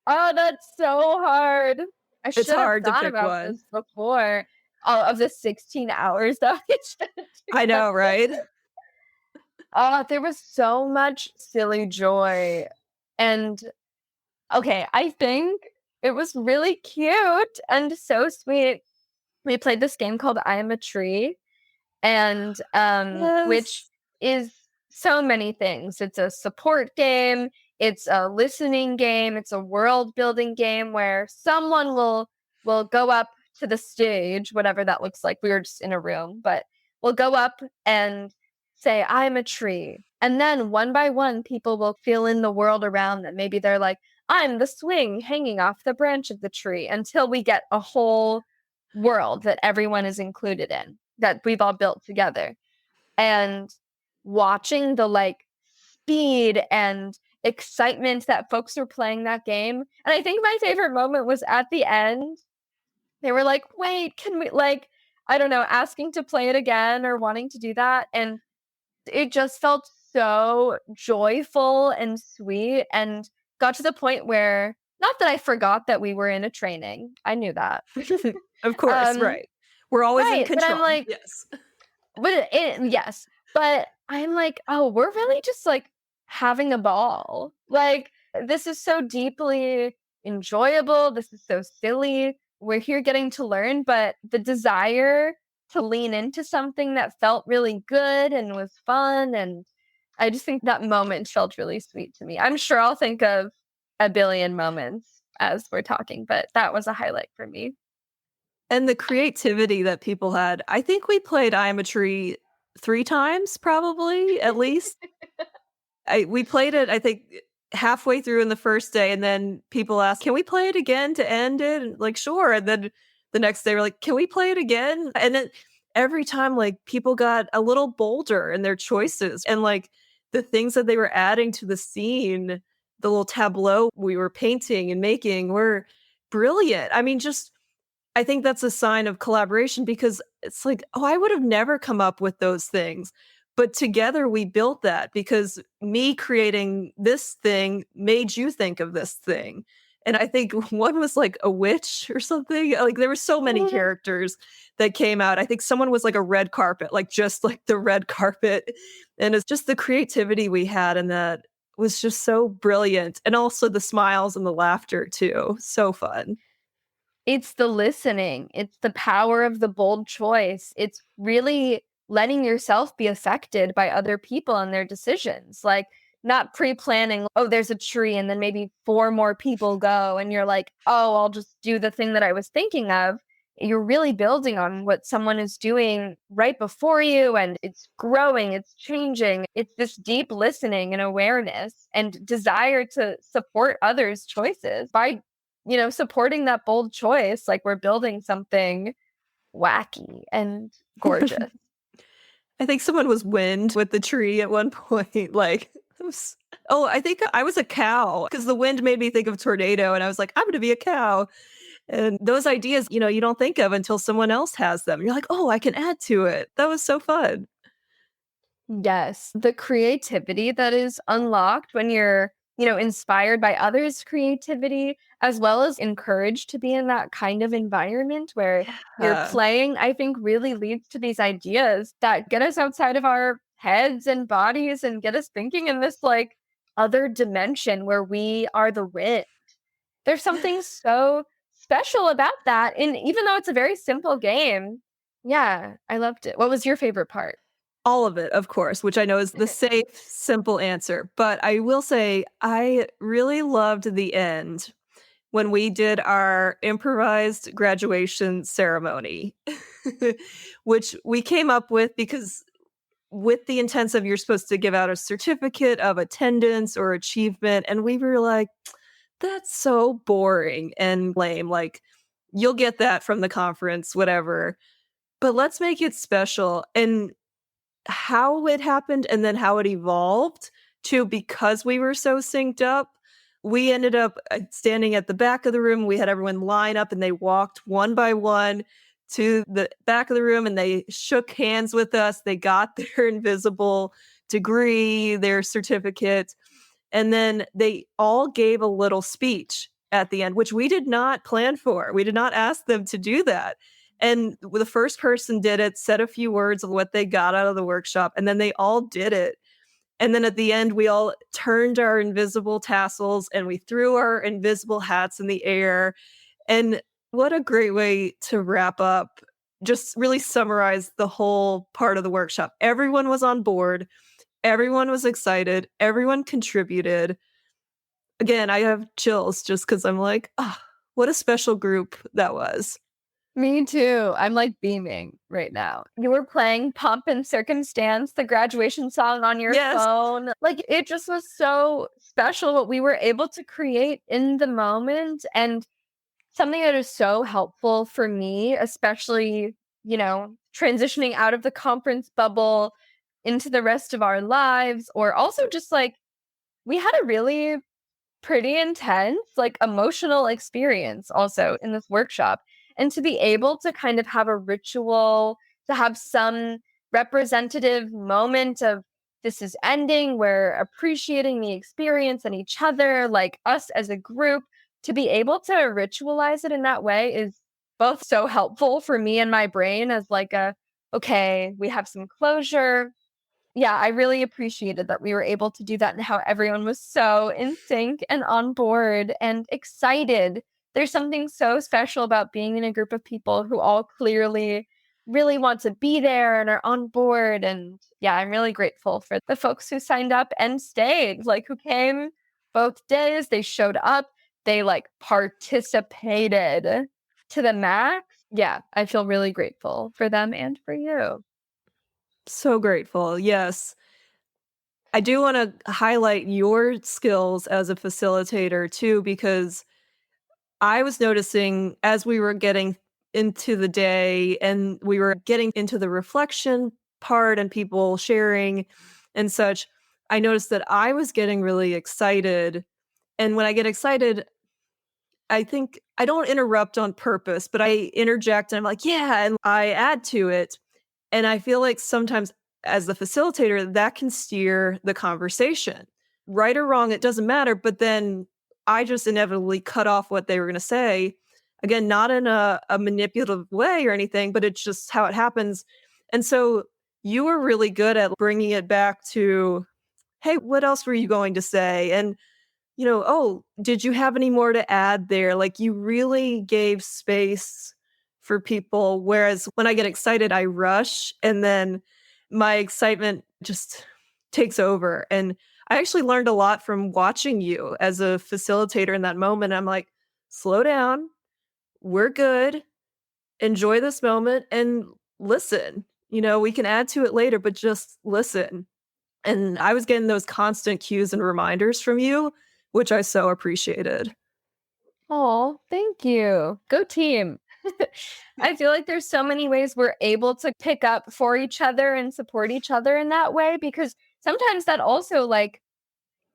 Oh, that's so hard. I It's should have hard to thought pick about one. this before. All of the 16 hours that I spent I know, right? together. There was so much silly joy. And okay, I think it was really cute and so sweet. we played this game called I Am a Tree, and which Yes. is so many things. It's a support game, it's a listening game, it's a world building game where someone will go up to the stage, whatever that looks like. We were just in a room, but we'll go up and say, I'm a tree. And then one by one, people will fill in the world around them. Maybe they're like, I'm the swing hanging off the branch of the tree, until we get a whole world that everyone is included in, that we've all built together. And watching the like speed and excitement that folks were playing that game. And I think my favorite moment was at the end. They were like, wait, can we, like, I don't know, asking to play it again or wanting to do that. And it just felt so joyful and sweet, and got to the point where, not that I forgot that we were in a training. I knew that. Of course, um, right. We're always in right. But I'm control. like, Yes. yes, but I'm like, oh, we're really just like having a ball. Like, this is so deeply enjoyable. This is so silly. We're here getting to learn, but the desire to lean into something that felt really good and was fun. And I just think that moment felt really sweet to me. I'm sure I'll think of a billion moments as we're talking, but that was a highlight for me. And the creativity that people had. I think we played I Am a Tree 3 times, probably, at least. We played it, I think, halfway through in the first day, and then people asked, "Can we play it again to end it?" And like, "Sure." And then the next day we're like, "Can we play it again?" And then every time, like, people got a little bolder in their choices, and like the things that they were adding to the scene, the little tableau we were painting and making were brilliant. I mean, just I think that's a sign of collaboration because it's like, oh, I would have never come up with those things. But together we built that because me creating this thing made you think of this thing. And I think one was like a witch or something. Like there were so many characters that came out. I think someone was like a red carpet, like just like the red carpet. And it's just the creativity we had in that was just so brilliant. And also the smiles and the laughter too. So fun. It's the listening. It's the power of the bold choice. It's really letting yourself be affected by other people and their decisions. Like, not pre-planning, oh, there's a tree and then maybe four more people go and you're like, oh, I'll just do the thing that I was thinking of. You're really building on what someone is doing right before you, and it's growing, it's changing. It's this deep listening and awareness and desire to support others' choices by, supporting that bold choice. Like, we're building something wacky and gorgeous. I think someone was wind with the tree at one point. Like, it was, oh, I think I was a cow because the wind made me think of tornado, and I was like, I'm going to be a cow. And those ideas, you don't think of until someone else has them. You're like, oh, I can add to it. That was so fun. Yes, the creativity that is unlocked when you're, inspired by others' creativity, as well as encouraged to be in that kind of environment where you're Yeah. playing, I think really leads to these ideas that get us outside of our heads and bodies and get us thinking in this like other dimension where we are the wind. There's something so special about that. And even though it's a very simple game, yeah, I loved it. What was your favorite part? All of it, of course, which I know is the safe, simple answer. But I will say, I really loved the end when we did our improvised graduation ceremony, which we came up with because with the intensive, you're supposed to give out a certificate of attendance or achievement. And we were like, that's so boring and lame. Like, you'll get that from the conference, whatever. But let's make it special. And how it happened and then how it evolved to because we were so synced up, we ended up standing at the back of the room. We had everyone line up and they walked one by one to the back of the room and they shook hands with us. They got their invisible degree, their certificate, and then they all gave a little speech at the end, which we did not plan for. We did not ask them to do that. And the first person did it, said a few words of what they got out of the workshop, and then they all did it. And then at the end, we all turned our invisible tassels and we threw our invisible hats in the air. And what a great way to wrap up just really summarize the whole part of the workshop. Everyone was on board. Everyone was excited. Everyone contributed. Again, I have chills just because I'm like, ah, what a special group that was. Me too. I'm like beaming right now. You were playing Pomp and Circumstance, the graduation song on your Yes. phone. Like it just was so special what we were able to create in the moment. And something that is so helpful for me, especially, transitioning out of the conference bubble into the rest of our lives, or also just like we had a really pretty intense, like emotional experience also in this workshop. And to be able to kind of have a ritual, to have some representative moment of this is ending, we're appreciating the experience and each other, like us as a group, to be able to ritualize it in that way is both so helpful for me and my brain as like okay, we have some closure. Yeah, I really appreciated that we were able to do that and how everyone was so in sync and on board and excited. There's something so special about being in a group of people who all clearly really want to be there and are on board. And yeah, I'm really grateful for the folks who signed up and stayed, like who came both days. They showed up, they like participated to the max. Yeah, I feel really grateful for them and for you. So grateful. Yes. I do want to highlight your skills as a facilitator too, because I was noticing as we were getting into the day and we were getting into the reflection part and people sharing and such, I noticed that I was getting really excited. And when I get excited, I think I don't interrupt on purpose, but I interject and I'm like, yeah, and I add to it. And I feel like sometimes as the facilitator, that can steer the conversation. Right or wrong, it doesn't matter. But then I just inevitably cut off what they were going to say. Again, not in a manipulative way or anything, but it's just how it happens. And so you were really good at bringing it back to, hey, what else were you going to say? And oh, did you have any more to add there? Like you really gave space for people. Whereas when I get excited, I rush and then my excitement just takes over. And I actually learned a lot from watching you as a facilitator in that moment. I'm like, slow down. We're good. Enjoy this moment and listen. We can add to it later, but just listen. And I was getting those constant cues and reminders from you, which I so appreciated. Oh, thank you. Go team. I feel like there's so many ways we're able to pick up for each other and support each other in that way because sometimes that also like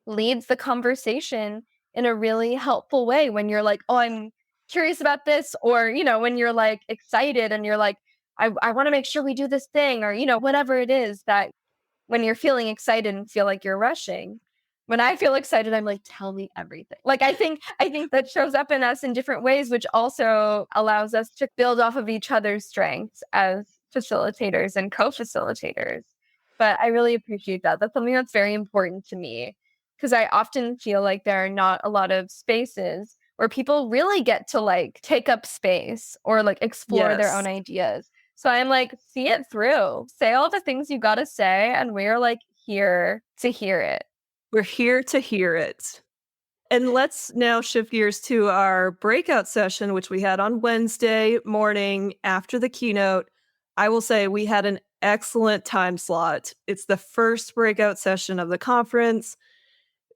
leads the conversation in a really helpful way when you're like, "Oh, I'm curious about this," or when you're like excited and you're like, I want to make sure we do this thing," or whatever it is that when you're feeling excited and feel like you're rushing. When I feel excited, I'm like, tell me everything. Like I think that shows up in us in different ways, which also allows us to build off of each other's strengths as facilitators and co-facilitators. But I really appreciate that. That's something that's very important to me because I often feel like there are not a lot of spaces where people really get to like take up space or like explore their Yes. own ideas. So I'm like, see it through. Say all the things you got to say, and we're like here to hear it. We're here to hear it. And let's now shift gears to our breakout session, which we had on Wednesday morning after the keynote. I will say we had an excellent time slot. It's the first breakout session of the conference.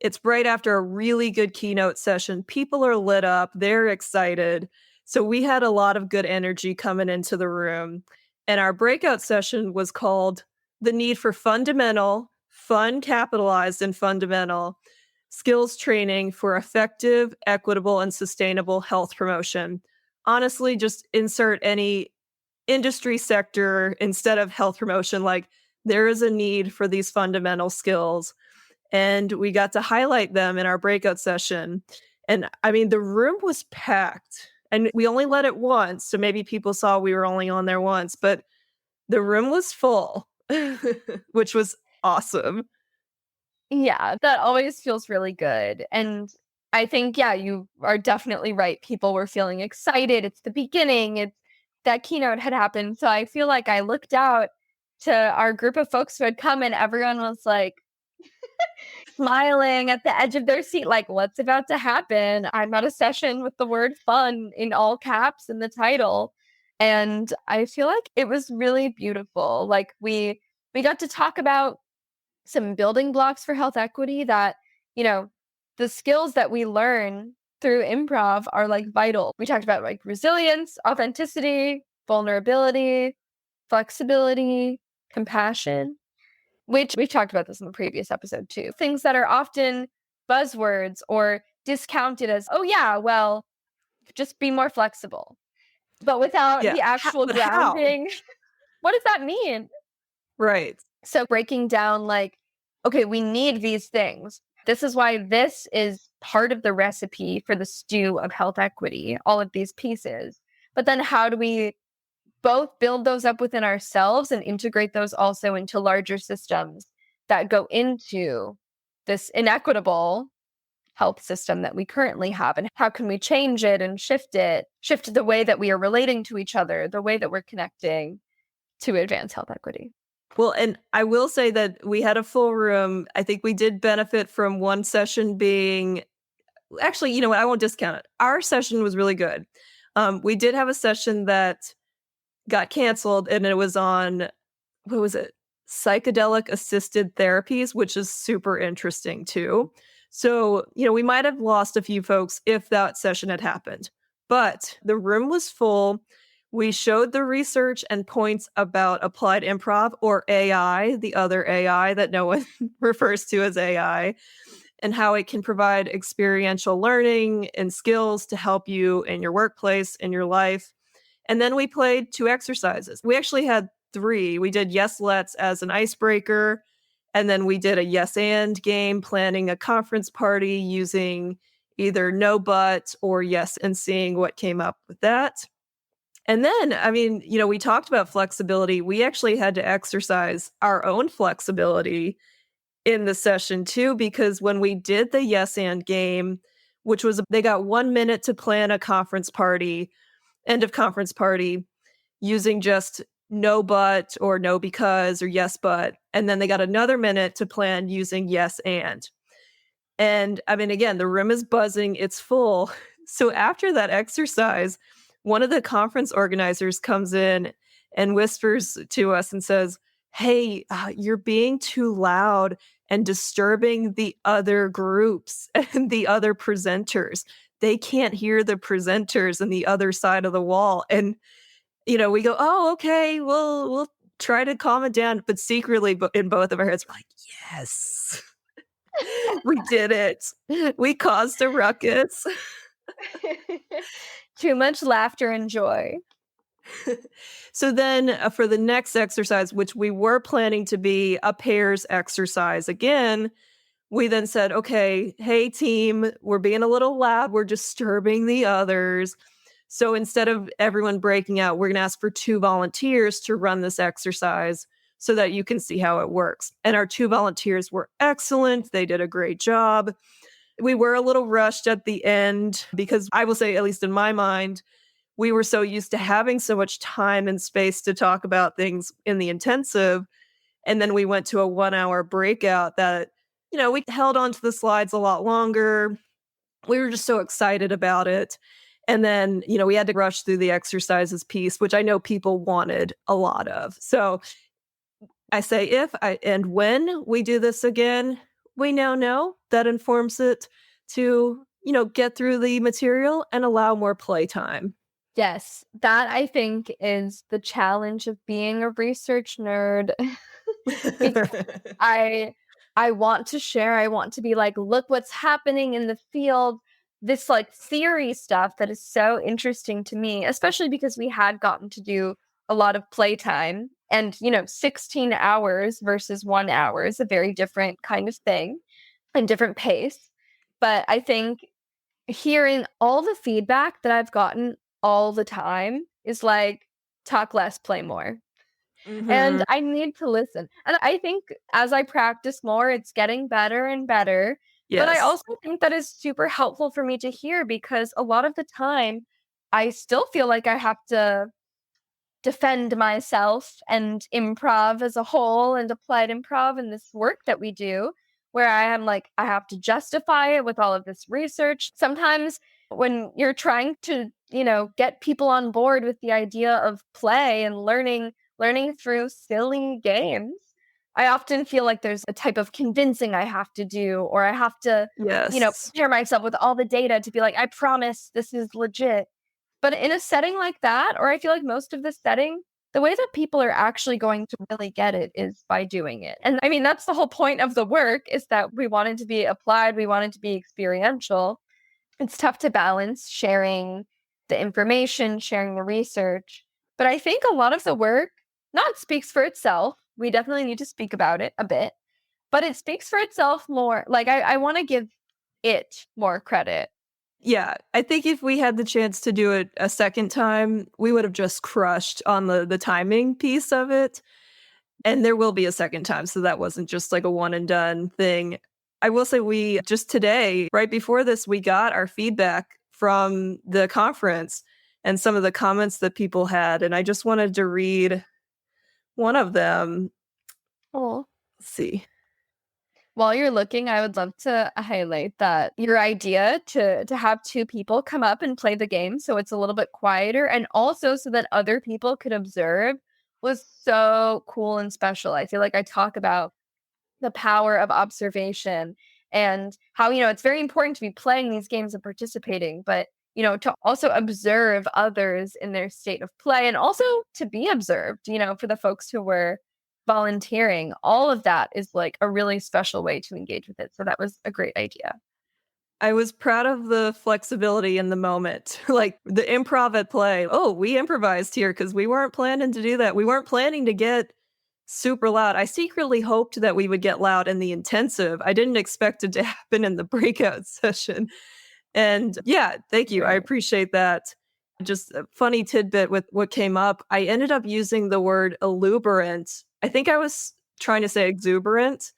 It's right after a really good keynote session. People are lit up, they're excited. So we had a lot of good energy coming into the room. And our breakout session was called The Need for Fundamental, Fun Capitalized and Fundamental Skills Training for Effective, Equitable, and Sustainable Health Promotion. Honestly, just insert any industry sector instead of health promotion. Like, there is a need for these fundamental skills. And we got to highlight them in our breakout session. And I mean, the room was packed. And we only let it once. So maybe people saw we were only on there once, but the room was full, which was awesome. Yeah, that always feels really good. And I think, yeah, you are definitely right. People were feeling excited. It's the beginning. that keynote had happened. So I feel like I looked out to our group of folks who had come and everyone was like smiling at the edge of their seat, like, what's about to happen? I'm at a session with the word fun in all caps in the title. And I feel like it was really beautiful. Like we got to talk about some building blocks for health equity that, you know, the skills that we learn through improv are like vital. We talked about like resilience, authenticity, vulnerability, flexibility, compassion, which we've talked about this in the previous episode too. Things that are often buzzwords or discounted as, oh, yeah, well, just be more flexible, but without Yeah. the actual But how? grounding. What does that mean? Right. So breaking down like, okay, we need these things. This is why this is part of the recipe for the stew of health equity, all of these pieces. But then how do we both build those up within ourselves and integrate those also into larger systems that go into this inequitable health system that we currently have? And how can we change it, shift the way that we are relating to each other, the way that we're connecting to advance health equity? Well, and I will say that we had a full room. I think we did benefit from one session being actually, you know what? I won't discount it. Our session was really good. We did have a session that got canceled, and it was on what was it? Psychedelic assisted therapies, which is super interesting too. So, you know, we might have lost a few folks if that session had happened, but the room was full. We showed the research and points about applied improv or AI, the other AI that no one refers to as AI, and how it can provide experiential learning and skills to help you in your workplace, in your life. And then we played 2 exercises. We actually had 3. We did Yes Let's as an icebreaker, and then we did a Yes And game, planning a conference party using either No But or Yes and seeing what came up with that. And then, I mean, you know, we talked about flexibility. We actually had to exercise our own flexibility in the session too, because when we did the Yes And game, which was they got 1 minute to plan a conference party, end of conference party, using just no but or no because or yes but. And then they got another minute to plan using yes and. And I mean, again, the room is buzzing, it's full. So after that exercise, one of the conference organizers comes in and whispers to us and says, "Hey, you're being too loud and disturbing the other groups and the other presenters. They can't hear the presenters on the other side of the wall." And you know, we go, "Oh, okay, we'll try to calm it down." But secretly, in both of our heads, we're like, "Yes, we did it. We caused a ruckus." Too much laughter and joy. So then, for the next exercise, which we were planning to be a pairs exercise again, we then said, "Okay, hey team, we're being a little loud. We're disturbing the others. So instead of everyone breaking out, we're going to ask for 2 volunteers to run this exercise so that you can see how it works." And our 2 volunteers were excellent. They did a great job. We were a little rushed at the end because I will say, at least in my mind, we were so used to having so much time and space to talk about things in the intensive. And then we went to a 1-hour breakout that, you know, we held on to the slides a lot longer. We were just so excited about it. And then, you know, we had to rush through the exercises piece, which I know people wanted a lot of. So I say if I and when we do this again, we now know that informs it to, you know, get through the material and allow more playtime. Yes, that I think is the challenge of being a research nerd. Because I want to share, I want to be like, look what's happening in the field. This like theory stuff that is so interesting to me, especially because we had gotten to do a lot of playtime and, you know, 16 hours versus 1 hour is a very different kind of thing and different pace. But I think hearing all the feedback that I've gotten all the time is like, talk less, play more. And Mhm. I need to listen. And I think as I practice more, it's getting better and better. But I Yes. also think that is super helpful for me to hear because a lot of the time I still feel like I have to defend myself and improv as a whole and applied improv and this work that we do, where I am like, I have to justify it with all of this research. Sometimes when you're trying to, get people on board with the idea of play and learning through silly games, I often feel like there's a type of convincing I have to do, or I have to, Yes. prepare myself with all the data to be like, I promise this is legit. But in a setting like that, or I feel like most of the setting, the way that people are actually going to really get it is by doing it. And I mean, that's the whole point of the work, is that we want it to be applied, we want it to be experiential. It's tough to balance sharing the information, sharing the research. But I think a lot of the work not speaks for itself. We definitely need to speak about it a bit, but it speaks for itself more. Like I want to give it more credit. Yeah, I think if we had the chance to do it a second time, we would have just crushed on the timing piece of it. And there will be a second time, so that wasn't just like a one and done thing. I will say we just today, right before this, we got our feedback from the conference and some of the comments that people had, and I just wanted to read one of them. Oh. Let's see. While you're looking, I would love to highlight that your idea to have two people come up and play the game so it's a little bit quieter, and also so that other people could observe, was so cool and special. I feel like I talk about the power of observation and how, it's very important to be playing these games and participating, but, to also observe others in their state of play, and also to be observed, for the folks who were volunteering. All of that is like a really special way to engage with it. So that was a great idea. I was proud of the flexibility in the moment, like the improv at play. Oh, we improvised here because we weren't planning to do that. We weren't planning to get super loud. I secretly hoped that we would get loud in the intensive. I didn't expect it to happen in the breakout session. And yeah, thank you. I Right. appreciate that. Just a funny tidbit with what came up. I ended up using the word eluberant. I think I was trying to say exuberant,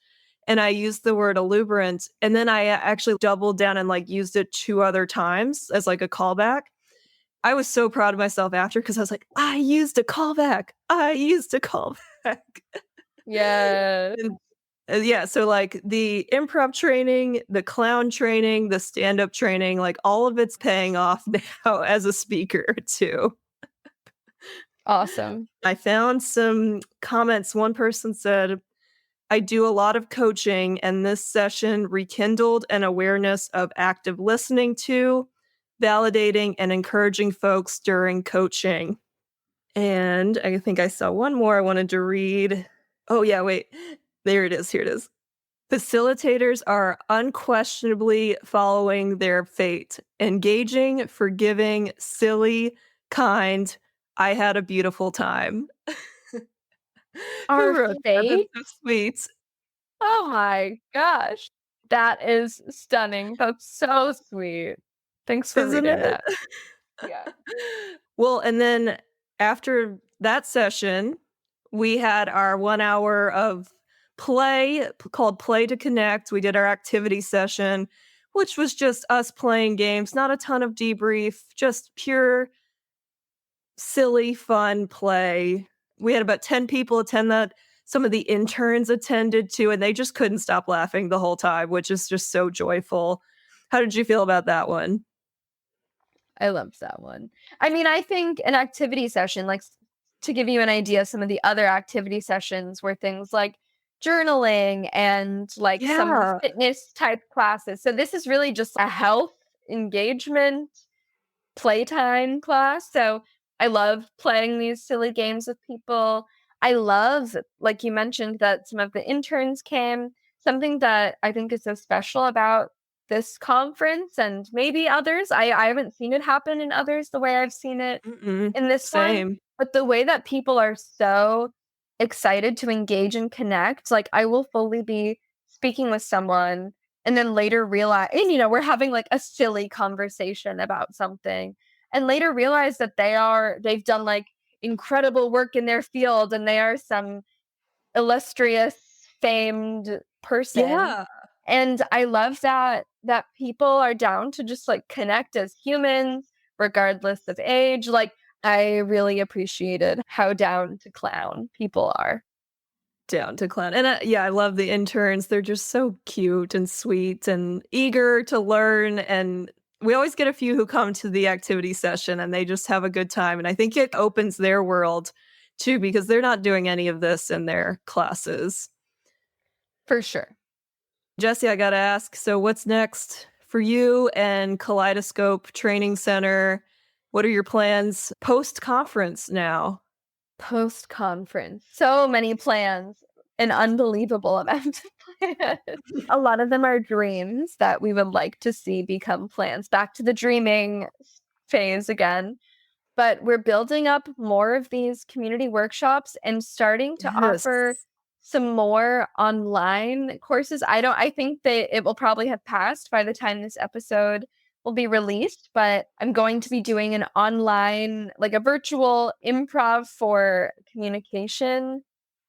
and I used the word eluberant. And then I actually doubled down and like used it 2 other times as like a callback. I was so proud of myself after because I was like, I used a callback. I used a callback. Yeah. And yeah, so like the improv training, the clown training, the stand-up training, like all of it's paying off now as a speaker too. Awesome. I found some comments. One person said, I do a lot of coaching, and this session rekindled an awareness of active listening to, validating, and encouraging folks during coaching. And I think I saw one more I wanted to read. Oh, yeah, wait. There it is. Here it is. Facilitators are unquestionably following their fate, engaging, forgiving, silly, kind. I had a beautiful time. Who Our wrote that? That's fate. so sweet, Oh my gosh. That is stunning. That's so sweet. Thanks for isn't reading it? that. Yeah. Well, and then after that session, we had our 1 hour of play called Play to Connect. We did our activity session, which was just us playing games, not a ton of debrief, just pure, silly, fun play. We had about 10 people attend that. Some of the interns attended too, and they just couldn't stop laughing the whole time, which is just so joyful. How did you feel about that one? I loved that one. I mean, I think an activity session, like to give you an idea, some of the other activity sessions were things like journaling and like some Yeah. fitness type classes. So this is really just a health engagement playtime class. So I love playing these silly games with people. I love, like you mentioned, that some of the interns came. Something that I think is so special about this conference and maybe others, I haven't seen it happen in others the way I've seen it Mm-mm. in this one, Same. but the way that people are so excited to engage and connect, like I will fully be speaking with someone and then later realize, and we're having like a silly conversation about something, and later realize that they've done like incredible work in their field and they are some illustrious, famed person. Yeah. And I love that people are down to just like connect as humans, regardless of age. Like I really appreciated how down to clown people are. Down to clown. And yeah, I love the interns. They're just so cute and sweet and eager to learn. And we always get a few who come to the activity session and they just have a good time. And I think it opens their world too, because they're not doing any of this in their classes. For sure. Jesse, I got to ask, so what's next for you and Kaleidoscope Training Center? What are your plans post-conference now? Post-conference. So many plans, an unbelievable amount of plans. A lot of them are dreams that we would like to see become plans. Back to the dreaming phase again. But we're building up more of these community workshops and starting to Yes. offer some more online courses. I think that it will probably have passed by the time this episode will be released, but I'm going to be doing an online, like a virtual improv for communication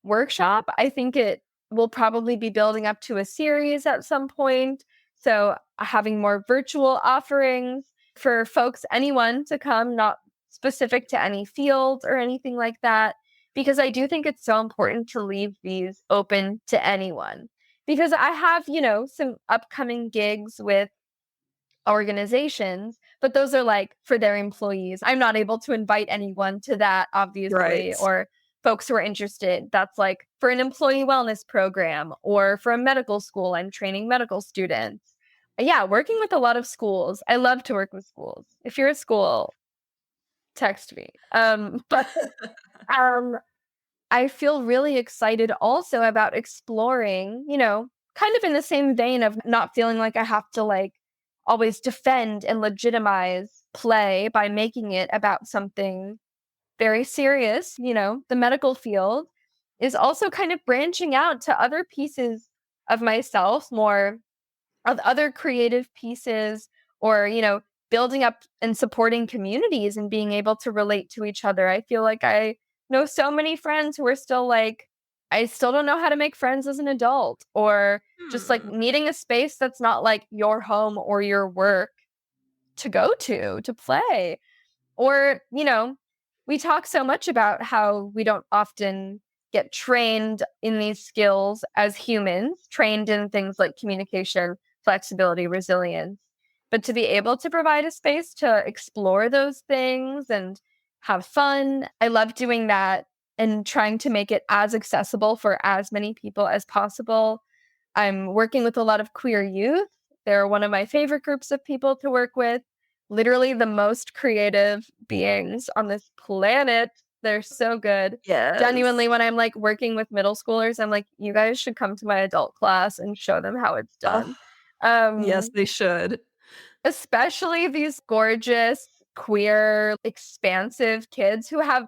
workshop. I think it will probably be building up to a series at some point. So having more virtual offerings for folks, anyone to come, not specific to any field or anything like that, because I do think it's so important to leave these open to anyone. Because I have, some upcoming gigs with organizations, but those are like for their employees. I'm not able to invite anyone to that, Right. obviously, or folks who are interested. That's like for an employee wellness program or for a medical school. I'm training medical students. Yeah, working with a lot of schools. I love to work with schools. If you're a school, text me. But um, I feel really excited also about exploring, kind of in the same vein of not feeling like I have to like always defend and legitimize play by making it about something very serious, the medical field is also kind of branching out to other pieces of myself, more of other creative pieces, or building up and supporting communities and being able to relate to each other. I feel like I know so many friends who are still like, I still don't know how to make friends as an adult, or just like Hmm. needing a space that's not like your home or your work to go to play. Or, we talk so much about how we don't often get trained in these skills as humans, trained in things like communication, flexibility, resilience. But to be able to provide a space to explore those things and have fun, I love doing that and trying to make it as accessible for as many people as possible. I'm working with a lot of queer youth. They're one of my favorite groups of people to work with, literally the most creative beings on this planet. They're so good. Yes. Genuinely, when I'm like working with middle schoolers, I'm like, you guys should come to my adult class and show them how it's Oh, done. yes, Um, they should. Especially these gorgeous, queer, expansive kids who have,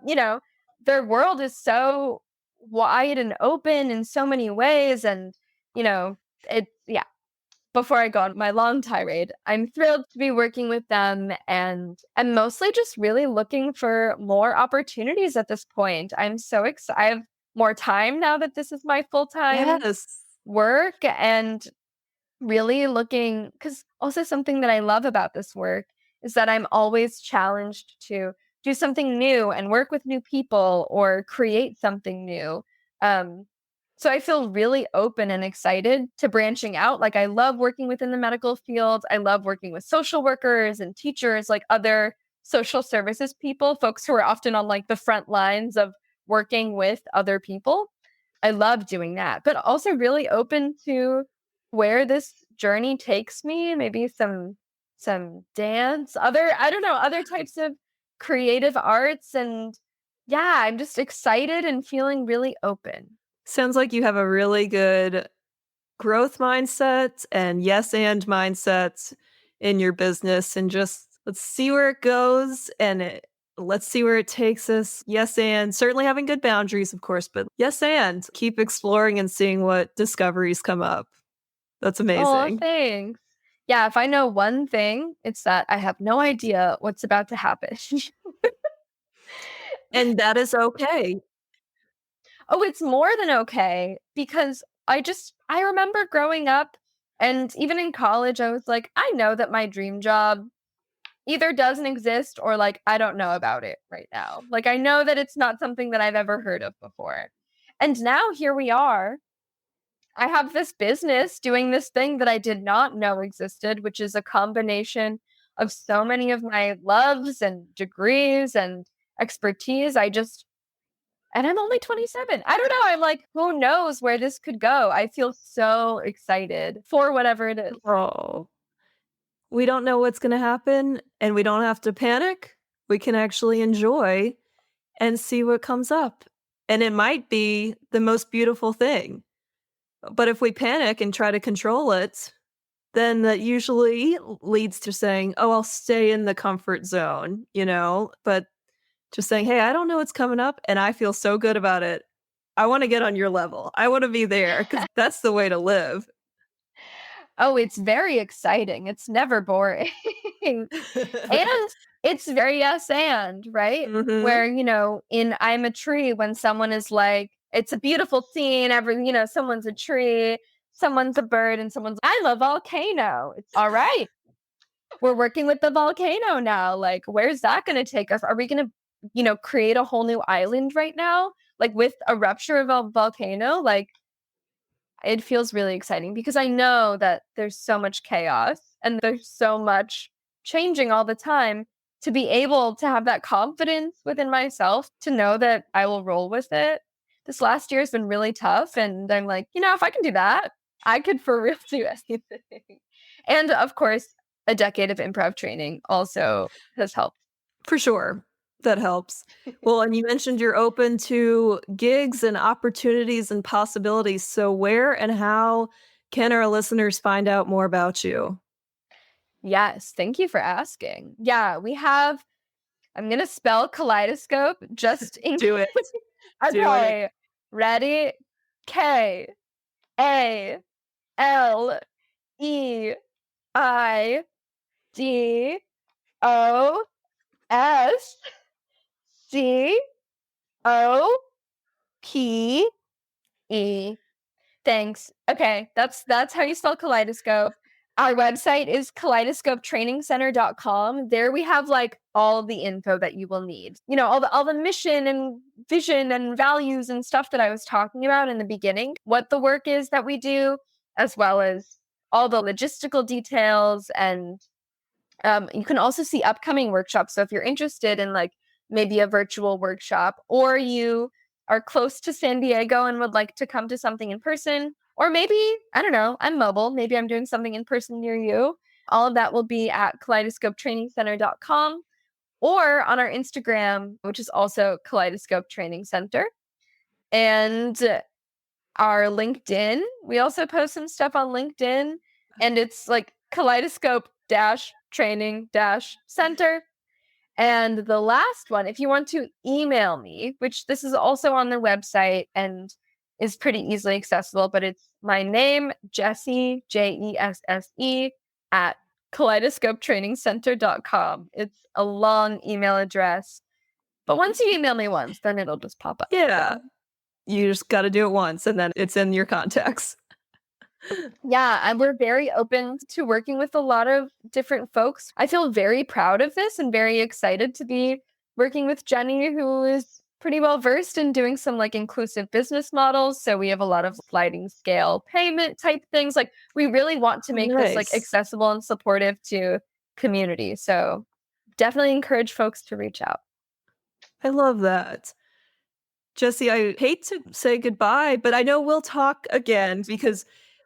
their world is so wide and open in so many ways. And, yeah, before I go on my long tirade, I'm thrilled to be working with them, and I'm mostly just really looking for more opportunities at this point. I'm so excited. I have more time now that this is my full-time Yes. work, and really looking, because also something that I love about this work is that I'm always challenged to do something new and work with new people or create something new. Um, so I feel really open and excited to branching out. Like I love working within the medical field. I love working with social workers and teachers, like other social services people, folks who are often on like the front lines of working with other people. I love doing that, but also really open to where this journey takes me, maybe some dance, other I don't know, other types of creative arts. And yeah, I'm just excited and feeling really open. Sounds like you have a really good growth mindset and yes and mindset in your business, and just let's see where it goes and let's see where it takes us. Yes, and certainly having good boundaries, of course, but yes, and keep exploring and seeing what discoveries come up. That's Oh, amazing. thanks. Yeah, if I know one thing, it's that I have no idea what's about to happen. And that is okay. Oh, it's more than okay, because I remember growing up and even in college, I was like, I know that my dream job either doesn't exist or like I don't know about it right now. Like I know that it's not something that I've ever heard of before. And now here we are. I have this business doing this thing that I did not know existed, which is a combination of so many of my loves and degrees and expertise. And I'm only 27. I don't know. I'm like, who knows where this could go? I feel so excited for whatever it is. Oh, we don't know what's going to happen and we don't have to panic. We can actually enjoy and see what comes up. And it might be the most beautiful thing. But if we panic and try to control it, then that usually leads to saying, oh, I'll stay in the comfort zone, but just saying, hey, I don't know what's coming up and I feel so good about it. I want to get on your level. I want to be there because that's the way to live. Oh, it's very exciting. It's never boring. And it's very yes and, right? Mhm. Where, in I'm a Tree, when someone is like, it's a beautiful scene, someone's a tree, someone's a bird, and I'm a volcano. It's all right. We're working with the volcano now. Like, where's that going to take us? Are we going to, create a whole new island right now? Like with a rupture of a volcano? Like, it feels really exciting because I know that there's so much chaos and there's so much changing all the time. To be able to have that confidence within myself to know that I will roll with it. This last year has been really tough. And I'm like, if I can do that, I could for real do anything. And of course, a decade of improv training also has helped. For sure. That helps. Well, and you mentioned you're open to gigs and opportunities and possibilities. So where and how can our listeners find out more about you? Yes, thank you for asking. Yeah, I'm going to spell Kaleidoscope just in Do it. Do it. Okay, ready? Kaleidoscope. Thanks. Okay, that's how you spell kaleidoscope. Our website is kaleidoscopetrainingcenter.com. There we have like all of the info that you will need. All the mission and vision and values and stuff that I was talking about in the beginning, what the work is that we do, as well as all the logistical details. And you can also see upcoming workshops. So if you're interested in like maybe a virtual workshop, or you are close to San Diego and would like to come to something in person, or maybe, I don't know, I'm mobile, maybe I'm doing something in person near you, all of that will be at kaleidoscopetrainingcenter.com or on our Instagram, which is also Kaleidoscope Training Center. And our LinkedIn, we also post some stuff on LinkedIn, and it's like Kaleidoscope Training Center. And the last one, if you want to email me, which this is also on the website and is pretty easily accessible, but it's my name, Jessie, Jesse, at kaleidoscopetrainingcenter.com. It's a long email address, but once you email me once, then it'll just pop up. Yeah. You just got to do it once and then it's in your contacts. Yeah, and we're very open to working with a lot of different folks. I feel very proud of this and very excited to be working with Jenny, who is pretty well versed in doing some like inclusive business models. So we have a lot of sliding scale payment type things. Like we really want to make this like Nice. accessible and supportive to community. So definitely encourage folks to reach out. I love that. Jessie, I hate to say goodbye, but I know we'll talk again because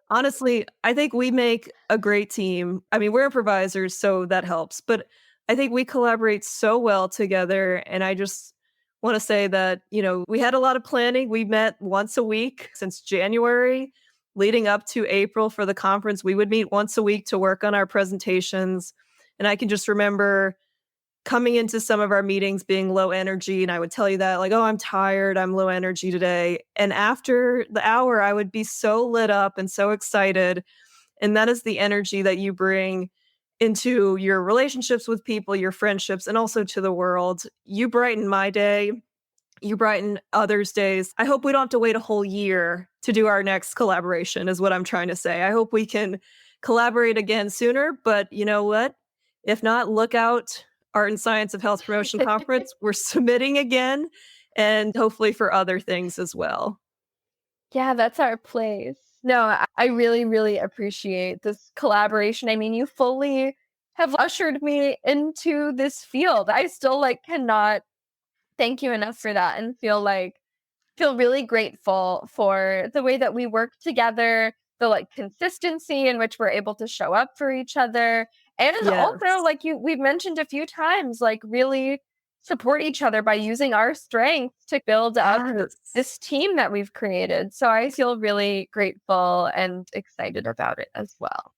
honestly, I think we make a great team. I mean, we're improvisers, so that helps, but I think we collaborate so well together. And I just want to say that, we had a lot of planning. We met once a week since January, leading up to April for the conference. We would meet once a week to work on our presentations. And I can just remember coming into some of our meetings being low energy, and I would tell you that like, oh, I'm tired, I'm low energy today. And after the hour, I would be so lit up and so excited. And that is the energy that you bring into your relationships with people, your friendships, and also to the world. You brighten my day. You brighten others' days. I hope we don't have to wait a whole year to do our next collaboration, is what I'm trying to say. I hope we can collaborate again sooner, but you know what? If not, look out. Art and Science of Health Promotion Conference. We're submitting again, and hopefully for other things as well. Yeah, that's our place. No, I really, really appreciate this collaboration. I mean, you fully have ushered me into this field. I still cannot thank you enough for that and feel really grateful for the way that we work together, the consistency in which we're able to show up for each other. And also, Yes. we've mentioned a few times, really support each other by using our strengths to build up Yes. this team that we've created. So I feel really grateful and excited about it as well.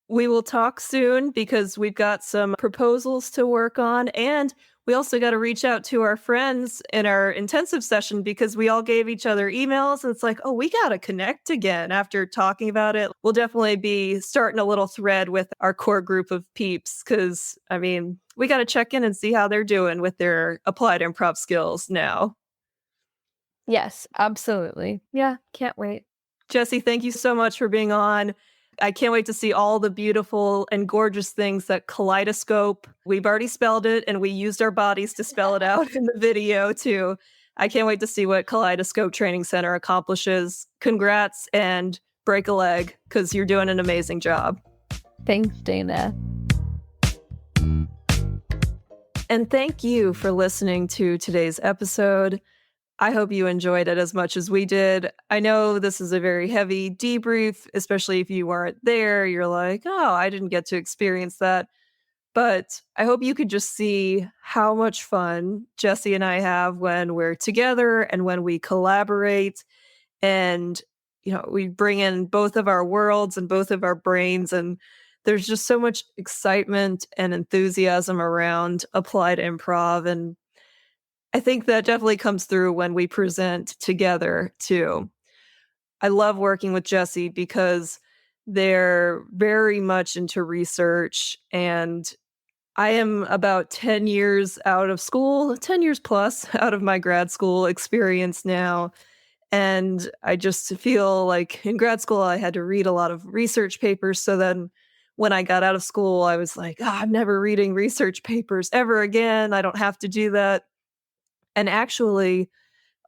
We will talk soon because we've got some proposals to work on. And we also got to reach out to our friends in our intensive session because we all gave each other emails. And it's like, oh, we got to connect again after talking about it. We'll definitely be starting a little thread with our core group of peeps because, I mean, we got to check in and see how they're doing with their applied improv skills now. Yes, absolutely. Yeah, can't wait. Jesse, thank you so much for being on. I can't wait to see all the beautiful and gorgeous things that Kaleidoscope, we've already spelled it and we used our bodies to spell it out in the video too. I can't wait to see what Kaleidoscope Training Center accomplishes. Congrats and break a leg because you're doing an amazing job. Thanks, Dana. And thank you for listening to today's episode. I hope you enjoyed it as much as we did. I know this is a very heavy debrief, especially if you weren't there. You're like, oh, I didn't get to experience that. But I hope you could just see how much fun Jesse and I have when we're together and when we collaborate. And, we bring in both of our worlds and both of our brains. And there's just so much excitement and enthusiasm around applied improv. And I think that definitely comes through when we present together too. I love working with Jesse because they're very much into research and I am about 10 years out of school, 10 years plus out of my grad school experience now. And I just feel like in grad school, I had to read a lot of research papers. So then when I got out of school, I was like, I'm never reading research papers ever again. I don't have to do that. And actually,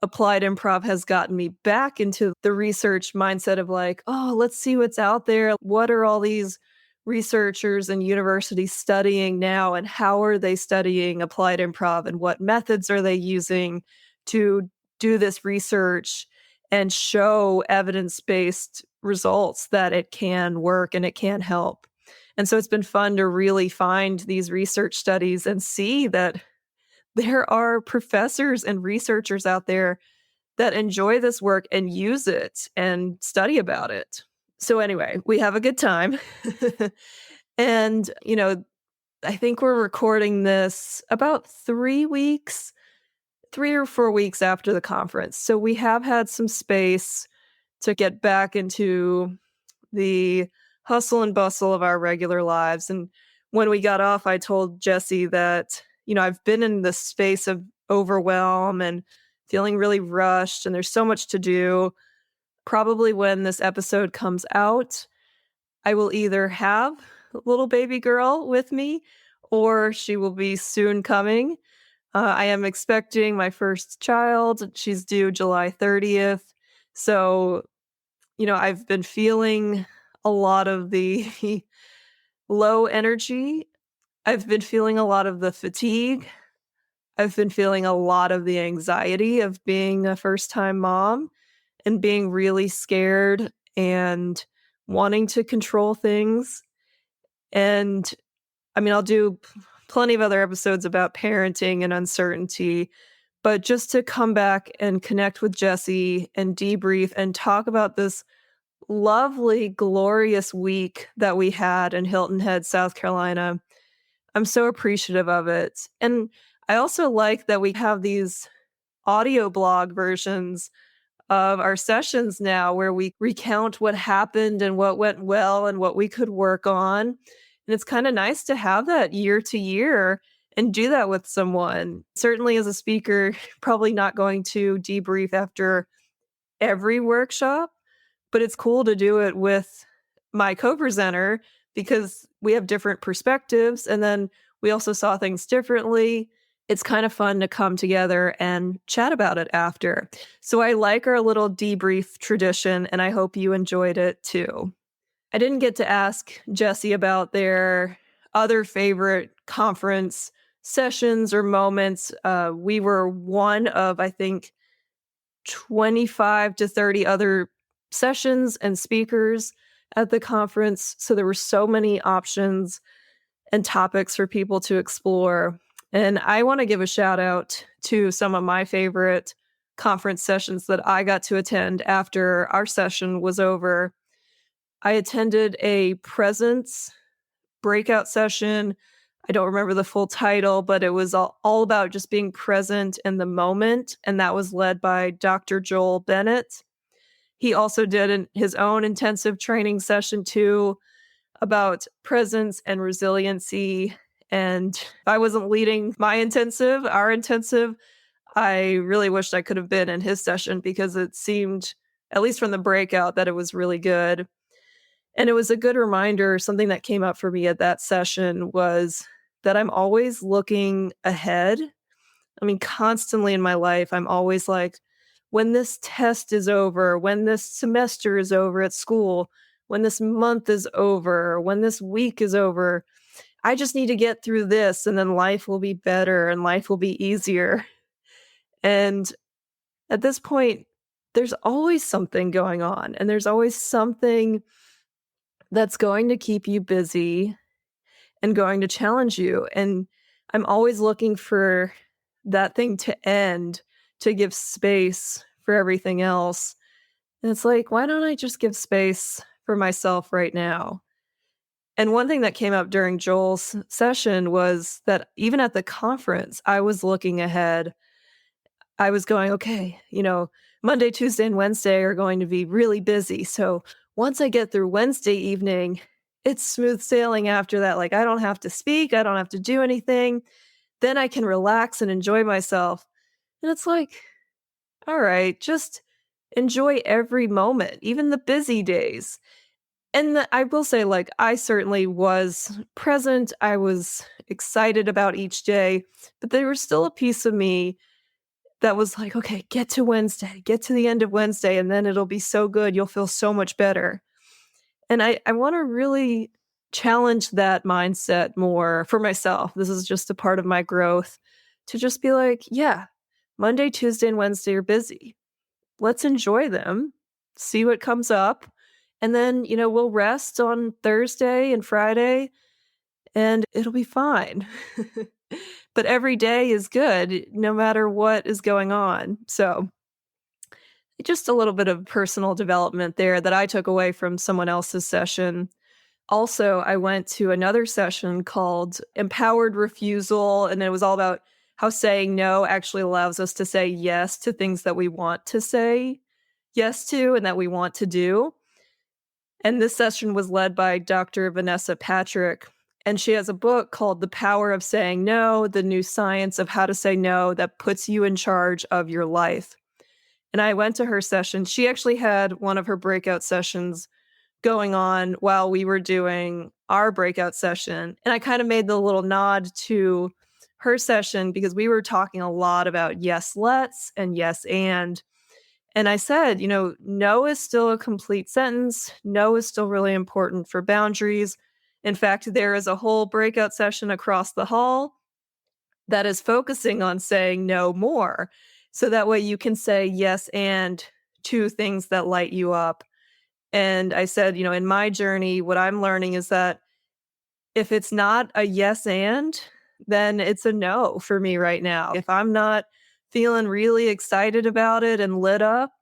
applied improv has gotten me back into the research mindset of like, oh, let's see what's out there. What are all these researchers and universities studying now? And how are they studying applied improv? And what methods are they using to do this research and show evidence based results that it can work and it can help? And so it's been fun to really find these research studies and see that there are professors and researchers out there that enjoy this work and use it and study about it. So anyway, we have a good time. And, I think we're recording this about 3 or 4 weeks after the conference. So we have had some space to get back into the hustle and bustle of our regular lives. And when we got off, I told Jesse that, I've been in this space of overwhelm and feeling really rushed, and there's so much to do. Probably when this episode comes out, I will either have a little baby girl with me or she will be soon coming. I am expecting my first child. She's due July 30th. So, I've been feeling a lot of the low energy. I've been feeling a lot of the fatigue. I've been feeling a lot of the anxiety of being a first-time mom and being really scared and wanting to control things. And I mean, I'll do plenty of other episodes about parenting and uncertainty, but just to come back and connect with Jesse and debrief and talk about this lovely, glorious week that we had in Hilton Head, South Carolina. I'm so appreciative of it. And I also like that we have these audio blog versions of our sessions now where we recount what happened and what went well and what we could work on. And it's kind of nice to have that year to year and do that with someone. Certainly as a speaker, probably not going to debrief after every workshop, but it's cool to do it with my co-presenter because we have different perspectives and then we also saw things differently. It's kind of fun to come together and chat about it after. So I like our little debrief tradition, and I hope you enjoyed it too. I didn't get to ask Jesse about their other favorite conference sessions or moments. We were one of, I think, 25 to 30 other sessions and speakers at the conference. So there were so many options and topics for people to explore. And I want to give a shout out to some of my favorite conference sessions that I got to attend after our session was over. I attended a presence breakout session. I don't remember the full title, but it was all about just being present in the moment. And that was led by Dr. Joel Bennett. He also did his own intensive training session too about presence and resiliency. And if I wasn't leading our intensive, I really wished I could have been in his session because it seemed, at least from the breakout, that it was really good. And it was a good reminder. Something that came up for me at that session was that I'm always looking ahead. I mean, constantly in my life, I'm always like, when this test is over, when this semester is over at school, when this month is over, when this week is over, I just need to get through this and then life will be better and life will be easier. And at this point, there's always something going on and there's always something that's going to keep you busy and going to challenge you. And I'm always looking for that thing to end, to give space for everything else. And it's like, why don't I just give space for myself right now? And one thing that came up during Joel's session was that even at the conference, I was looking ahead. I was going, okay, Monday, Tuesday, and Wednesday are going to be really busy. So once I get through Wednesday evening, it's smooth sailing after that. Like, I don't have to speak. I don't have to do anything. Then I can relax and enjoy myself. And it's like, all right, just enjoy every moment, even the busy days. And I will say, like, I certainly was present. I was excited about each day, but there was still a piece of me that was like, okay, get to Wednesday, get to the end of Wednesday, and then it'll be so good. You'll feel so much better. And I want to really challenge that mindset more for myself. This is just a part of my growth to just be like, yeah, Monday, Tuesday, and Wednesday are busy. Let's enjoy them, see what comes up. And then, we'll rest on Thursday and Friday and it'll be fine. But every day is good, no matter what is going on. So just a little bit of personal development there that I took away from someone else's session. Also, I went to another session called Empowered Refusal, and it was all about how saying no actually allows us to say yes to things that we want to say yes to and that we want to do. And this session was led by Dr. Vanessa Patrick. And she has a book called The Power of Saying No, The New Science of How to Say No That Puts You in Charge of Your Life. And I went to her session. She actually had one of her breakout sessions going on while we were doing our breakout session. And I kind of made the little nod to her session because we were talking a lot about yes, let's and yes, and. And I said, no is still a complete sentence. No is still really important for boundaries. In fact, there is a whole breakout session across the hall that is focusing on saying no more. So that way you can say yes and to things that light you up. And I said, in my journey, what I'm learning is that if it's not a yes and, then it's a no for me right now. If I'm not feeling really excited about it and lit up,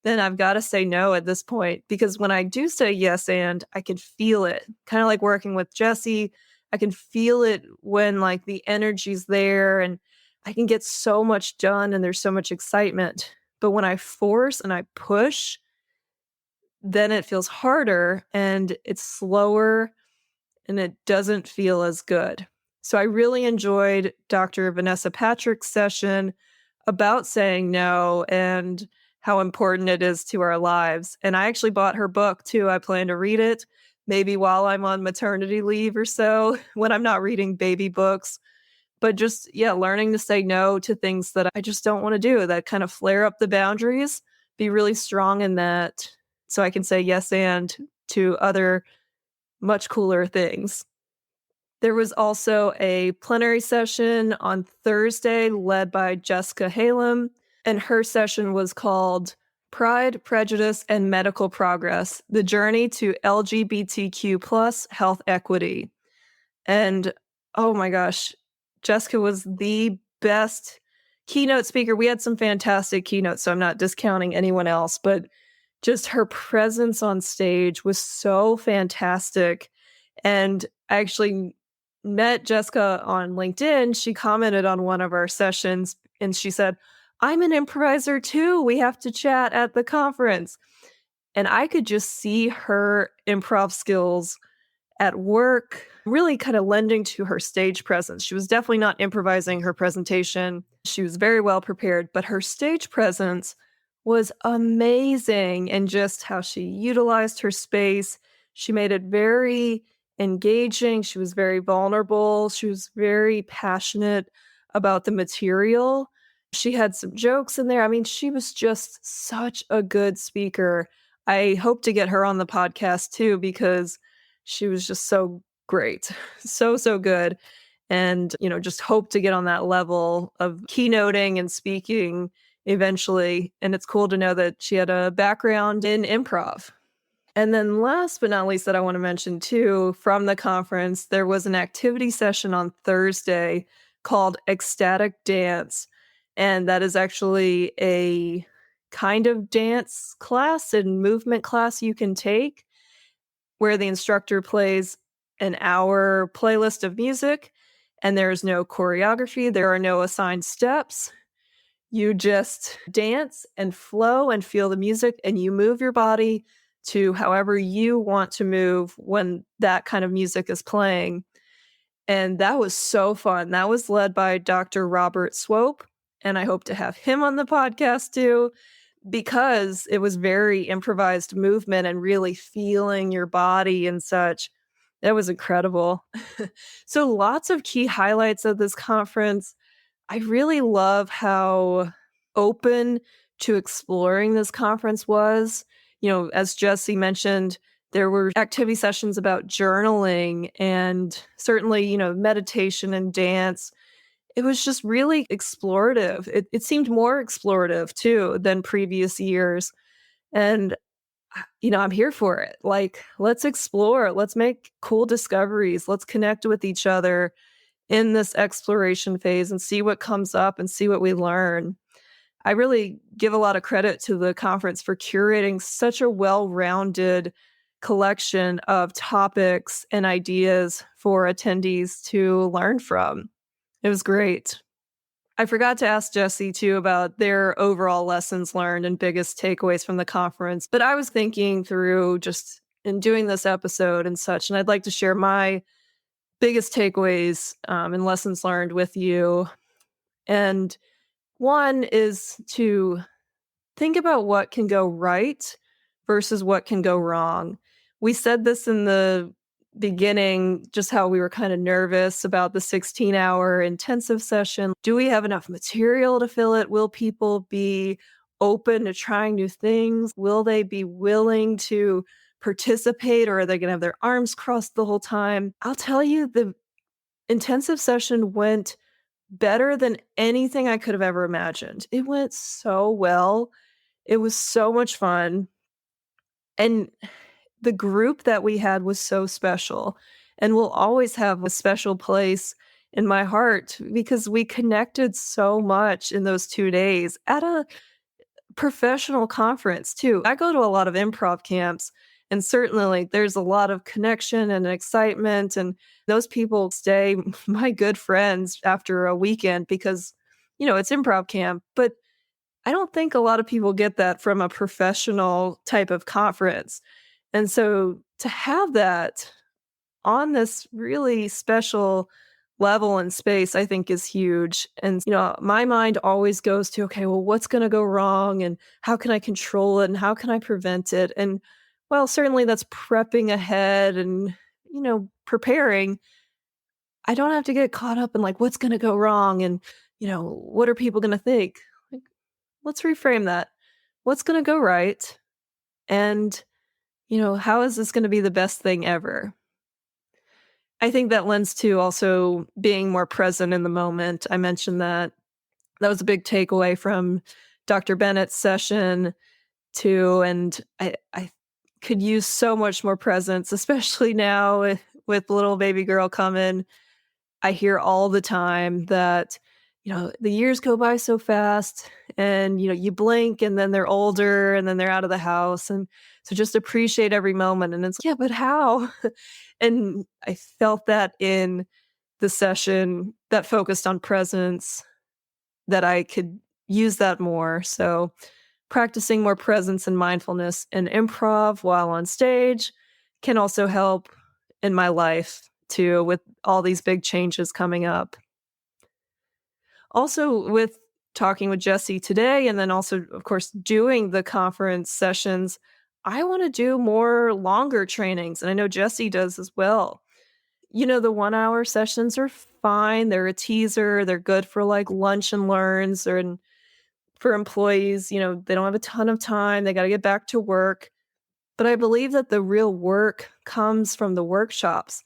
then I've got to say no at this point. Because when I do say yes and, I can feel it. Kind of like working with Jesse, I can feel it when like the energy's there and I can get so much done and there's so much excitement. But when I force and I push, then it feels harder and it's slower and it doesn't feel as good. So I really enjoyed Dr. Vanessa Patrick's session about saying no and how important it is to our lives. And I actually bought her book too. I plan to read it. maybe while I'm on maternity leave or so, when I'm not reading baby books. But just, yeah, learning to say no to things that I just don't want to do, that kind of flare up the boundaries, be really strong in that so I can say yes and to other much cooler things. There was also a plenary session on Thursday led by Jessica Halem, and her session was called Pride, Prejudice, and Medical Progress, The Journey to LGBTQ plus Health Equity. And oh my gosh, Jessica was the best keynote speaker. We had some fantastic keynotes, so I'm not discounting anyone else, but just her presence on stage was so fantastic. And I actually met Jessica on LinkedIn. She commented on one of our sessions and she said, I'm an improviser too. We have to chat at the conference. And I could just see her improv skills at work, really kind of lending to her stage presence. She was definitely not improvising her presentation. She was very well prepared, but her stage presence was amazing. And just how she utilized her space, she made it very engaging. She was very vulnerable. She was very passionate about the material. She had some jokes in there. I mean, she was just such a good speaker. I hope to get her on the podcast too, because she was just so great. So good. And, just hope to get on that level of keynoting and speaking eventually. And it's cool to know that she had a background in improv. And then last but not least that I want to mention too, from the conference, there was an activity session on Thursday called Ecstatic Dance. And that is actually a kind of dance class and movement class you can take where the instructor plays an hour playlist of music and there's no choreography, there are no assigned steps. You just dance and flow and feel the music and you move your body to however you want to move when that kind of music is playing. And that was so fun. That was led by Dr. Robert Swope, and I hope to have him on the podcast too, because it was very improvised movement and really feeling your body and such. That was incredible. So lots of key highlights of this conference. I really love how open to exploring this conference was. As Jesse mentioned, there were activity sessions about journaling and certainly, meditation and dance. It was just really explorative. It seemed more explorative too than previous years. And, I'm here for it. Like, let's explore, let's make cool discoveries, let's connect with each other in this exploration phase and see what comes up and see what we learn. I really give a lot of credit to the conference for curating such a well-rounded collection of topics and ideas for attendees to learn from. It was great. I forgot to ask Jesse too about their overall lessons learned and biggest takeaways from the conference, but I was thinking through just in doing this episode and such, and I'd like to share my biggest takeaways and lessons learned with you. And one is to think about what can go right versus what can go wrong. We said this in the beginning, just how we were kind of nervous about the 16-hour intensive session. Do we have enough material to fill it? Will people be open to trying new things? Will they be willing to participate, or are they going to have their arms crossed the whole time? I'll tell you, the intensive session went better than anything I could have ever imagined. It went so well. It was so much fun. And the group that we had was so special and will always have a special place in my heart because we connected so much in those 2 days at a professional conference too. I go to a lot of improv camps, and certainly there's a lot of connection and excitement, and those people stay my good friends after a weekend because, it's improv camp. But I don't think a lot of people get that from a professional type of conference. And so to have that on this really special level and space, I think is huge. And, my mind always goes to, okay, well, what's going to go wrong and how can I control it and how can I prevent it? And while certainly that's prepping ahead and, preparing, I don't have to get caught up in like what's going to go wrong and, what are people going to think? Like, let's reframe that. What's going to go right? And, how is this going to be the best thing ever? I think that lends to also being more present in the moment. I mentioned that was a big takeaway from Dr. Bennett's session too. And I could use so much more presence, especially now with little baby girl coming. I hear all the time that, the years go by so fast and, you blink and then they're older and then they're out of the house. And so just appreciate every moment. And it's, yeah, but how? And I felt that in the session that focused on presence, that I could use that more. So practicing more presence and mindfulness and improv while on stage can also help in my life too, with all these big changes coming up. Also, with talking with Jesse today, and then also, of course, doing the conference sessions, I want to do more longer trainings. And I know Jesse does as well. The 1 hour sessions are fine. They're a teaser. They're good for like lunch and learns or for employees. They don't have a ton of time. They got to get back to work. But I believe that the real work comes from the workshops.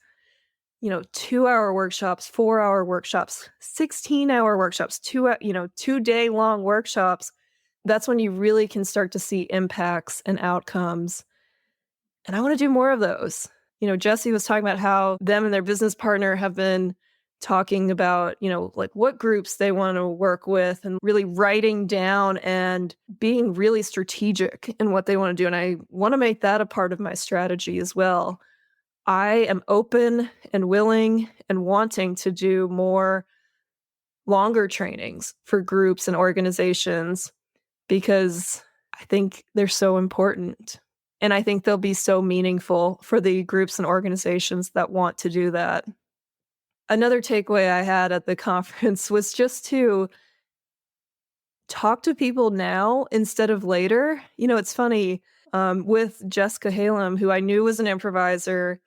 2 hour workshops, 4 hour workshops, 16-hour workshops, 2 day long workshops. That's when you really can start to see impacts and outcomes. And I want to do more of those. Jesse was talking about how them and their business partner have been talking about, like what groups they want to work with and really writing down and being really strategic in what they want to do. And I want to make that a part of my strategy as well. I am open and willing and wanting to do more longer trainings for groups and organizations because I think they're so important. And I think they'll be so meaningful for the groups and organizations that want to do that. Another takeaway I had at the conference was just to talk to people now instead of later. It's funny, with Jessica Halem, who I knew was an improviser.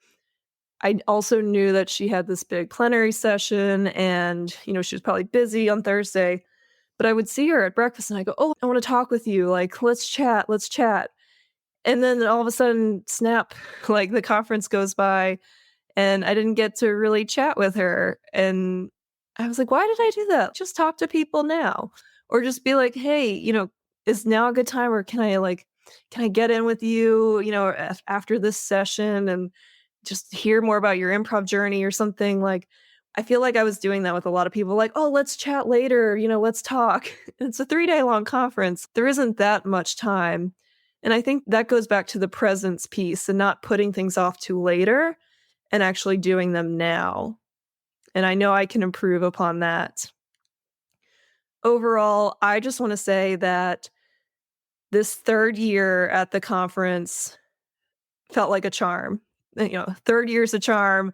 I also knew that she had this big plenary session and, she was probably busy on Thursday. But I would see her at breakfast and I go, oh, I want to talk with you. Like, let's chat, let's chat. And then all of a sudden, snap, like the conference goes by and I didn't get to really chat with her. And I was like, why did I do that? Just talk to people now. Or just be like, hey, is now a good time? Or can I get in with you, after this session and just hear more about your improv journey or something? Like, I feel like I was doing that with a lot of people, like, oh, let's chat later, let's talk. It's a 3-day long conference. There isn't that much time. And I think that goes back to the presence piece and not putting things off to later and actually doing them now. And I know I can improve upon that. Overall, I just want to say that this third year at the conference felt like a charm. Third year's a charm.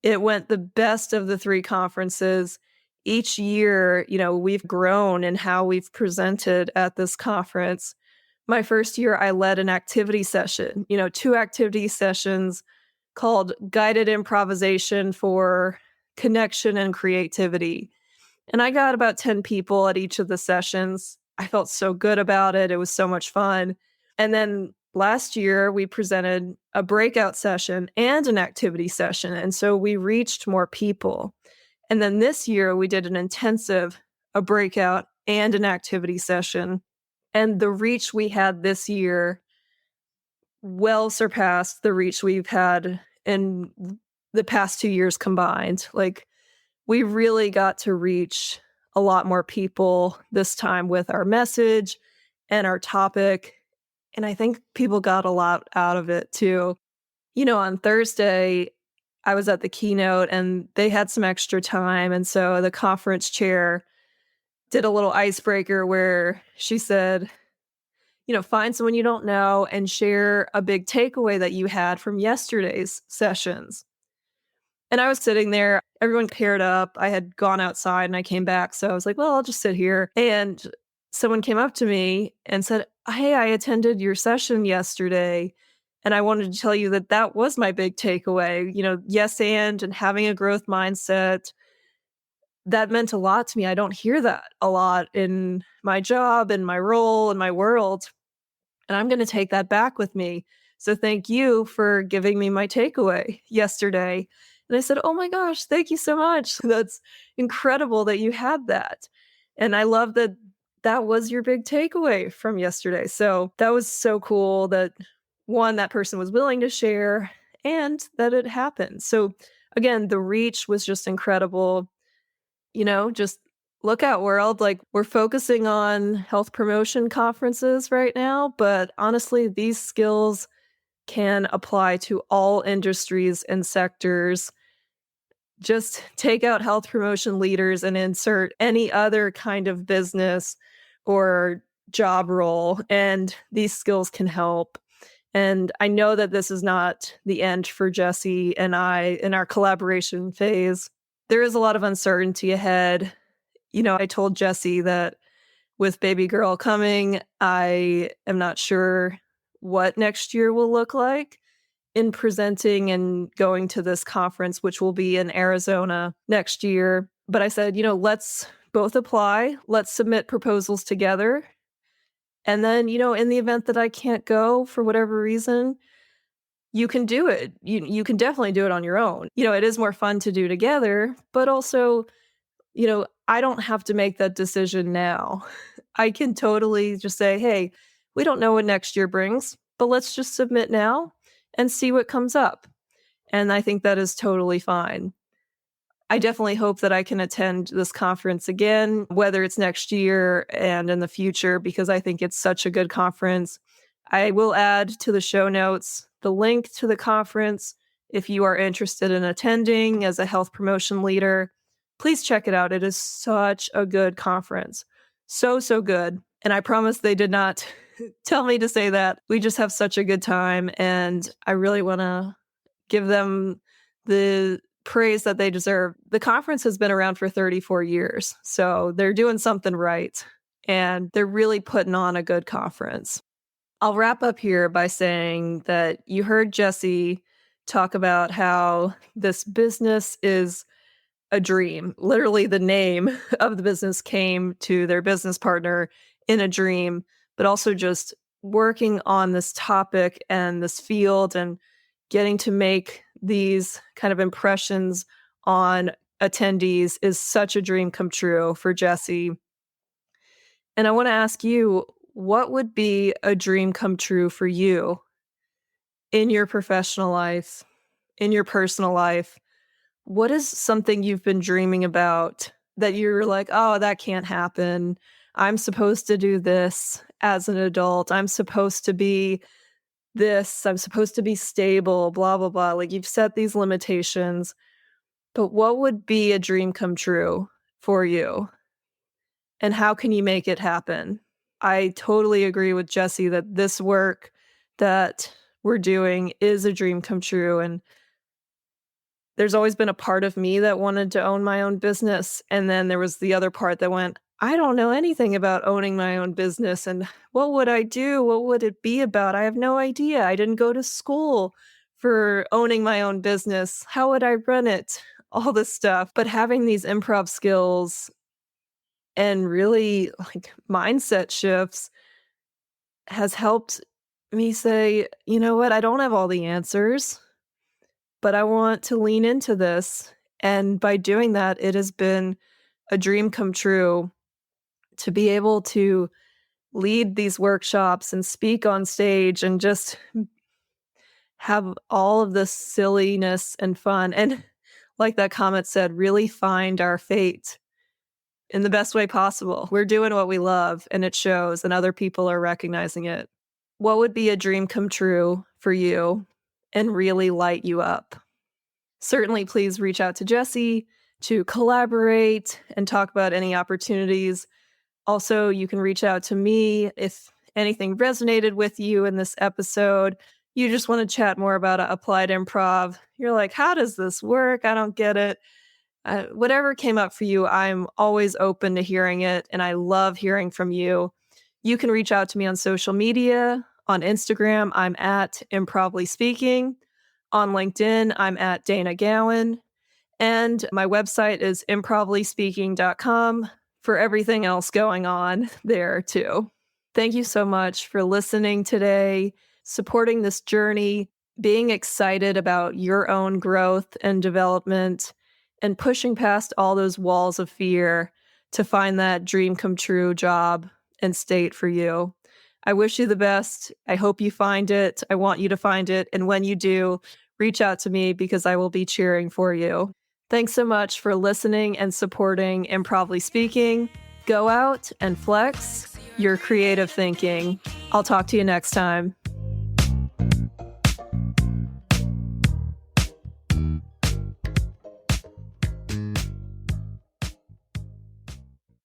It went the best of the 3 conferences. Each year, we've grown in how we've presented at this conference. My first year, I led an activity session, 2 activity sessions called Guided Improvisation for Connection and Creativity. And I got about 10 people at each of the sessions. I felt so good about it. It was so much fun. And then last year, we presented a breakout session and an activity session. And so we reached more people. And then this year, we did an intensive, a breakout, and an activity session. And the reach we had this year well surpassed the reach we've had in the past 2 years combined. Like, we really got to reach a lot more people this time with our message and our topic. And I think people got a lot out of it too. On Thursday, I was at the keynote and they had some extra time. And so the conference chair did a little icebreaker where she said, find someone you don't know and share a big takeaway that you had from yesterday's sessions. And I was sitting there, everyone paired up. I had gone outside and I came back. So I was like, well, I'll just sit here. And someone came up to me and said, hey, I attended your session yesterday And I wanted to tell you that that was my big takeaway. Yes, and having a growth mindset, that meant a lot to me. I don't hear that a lot in my job, in my role, in my world. And I'm going to take that back with me. So thank you for giving me my takeaway yesterday. And I said, oh my gosh, thank you so much. That's incredible that you had that. And I love that that was your big takeaway from yesterday. So that was so cool that one, that person was willing to share and that it happened. So again, the reach was just incredible. Just look out, world. Like, we're focusing on health promotion conferences right now, but honestly, these skills can apply to all industries and sectors. Just take out health promotion leaders and insert any other kind of business or job role, and these skills can help. And I know that this is not the end for Jesse and I in our collaboration phase. There is a lot of uncertainty ahead. I told Jesse that with baby girl coming, I am not sure what next year will look like in presenting and going to this conference, which will be in Arizona next year. But I said, let's both apply. Let's submit proposals together. And then, in the event that I can't go for whatever reason, you can do it. You can definitely do it on your own. It is more fun to do together, but also, I don't have to make that decision now. I can totally just say, hey, we don't know what next year brings, but let's just submit now and see what comes up. And I think that is totally fine. I definitely hope that I can attend this conference again, whether it's next year and in the future, because I think it's such a good conference. I will add to the show notes the link to the conference if you are interested in attending as a health promotion leader. Please check it out. It is such a good conference. So, so good. And I promise they did not tell me to say that. We just have such a good time. And I really want to give them the praise that they deserve. The conference has been around for 34 years. So they're doing something right. And they're really putting on a good conference. I'll wrap up here by saying that you heard Jesse talk about how this business is a dream. Literally, the name of the business came to their business partner in a dream, but also just working on this topic and this field and getting to make these kind of impressions on attendees is such a dream come true for Jesse. And I want to ask you, what would be a dream come true for you in your professional life, in your personal life? What is something you've been dreaming about that you're like, oh, that can't happen. I'm supposed to do this as an adult. I'm supposed to be this. I'm supposed to be stable, blah, blah, blah. Like, you've set these limitations. But what would be a dream come true for you? And how can you make it happen? I totally agree with Jesse that this work that we're doing is a dream come true. And there's always been a part of me that wanted to own my own business. And then there was the other part that went, I don't know anything about owning my own business. And what would I do? What would it be about? I have no idea. I didn't go to school for owning my own business. How would I run it? All this stuff. But having these improv skills and really like mindset shifts has helped me say, you know what? I don't have all the answers, but I want to lean into this. And by doing that, it has been a dream come true to be able to lead these workshops and speak on stage and just have all of this silliness and fun. And like that comment said, really find our fate in the best way possible. We're doing what we love and it shows, and other people are recognizing it. What would be a dream come true for you and really light you up? Certainly, please reach out to Jesse to collaborate and talk about any opportunities. Also, you can reach out to me if anything resonated with you in this episode. You just want to chat more about applied improv. You're like, how does this work? I don't get it. Whatever came up for you, I'm always open to hearing it, and I love hearing from you. You can reach out to me on social media. On Instagram, I'm at Improvly Speaking. On LinkedIn, I'm at Dana Gowan. And my website is improvryspeaking.com for everything else going on there too. Thank you so much for listening today, supporting this journey, being excited about your own growth and development, and pushing past all those walls of fear to find that dream come true job and state for you. I wish you the best. I hope you find it. I want you to find it. And when you do, reach out to me because I will be cheering for you. Thanks so much for listening and supporting Improvly Speaking. Go out and flex your creative thinking. I'll talk to you next time.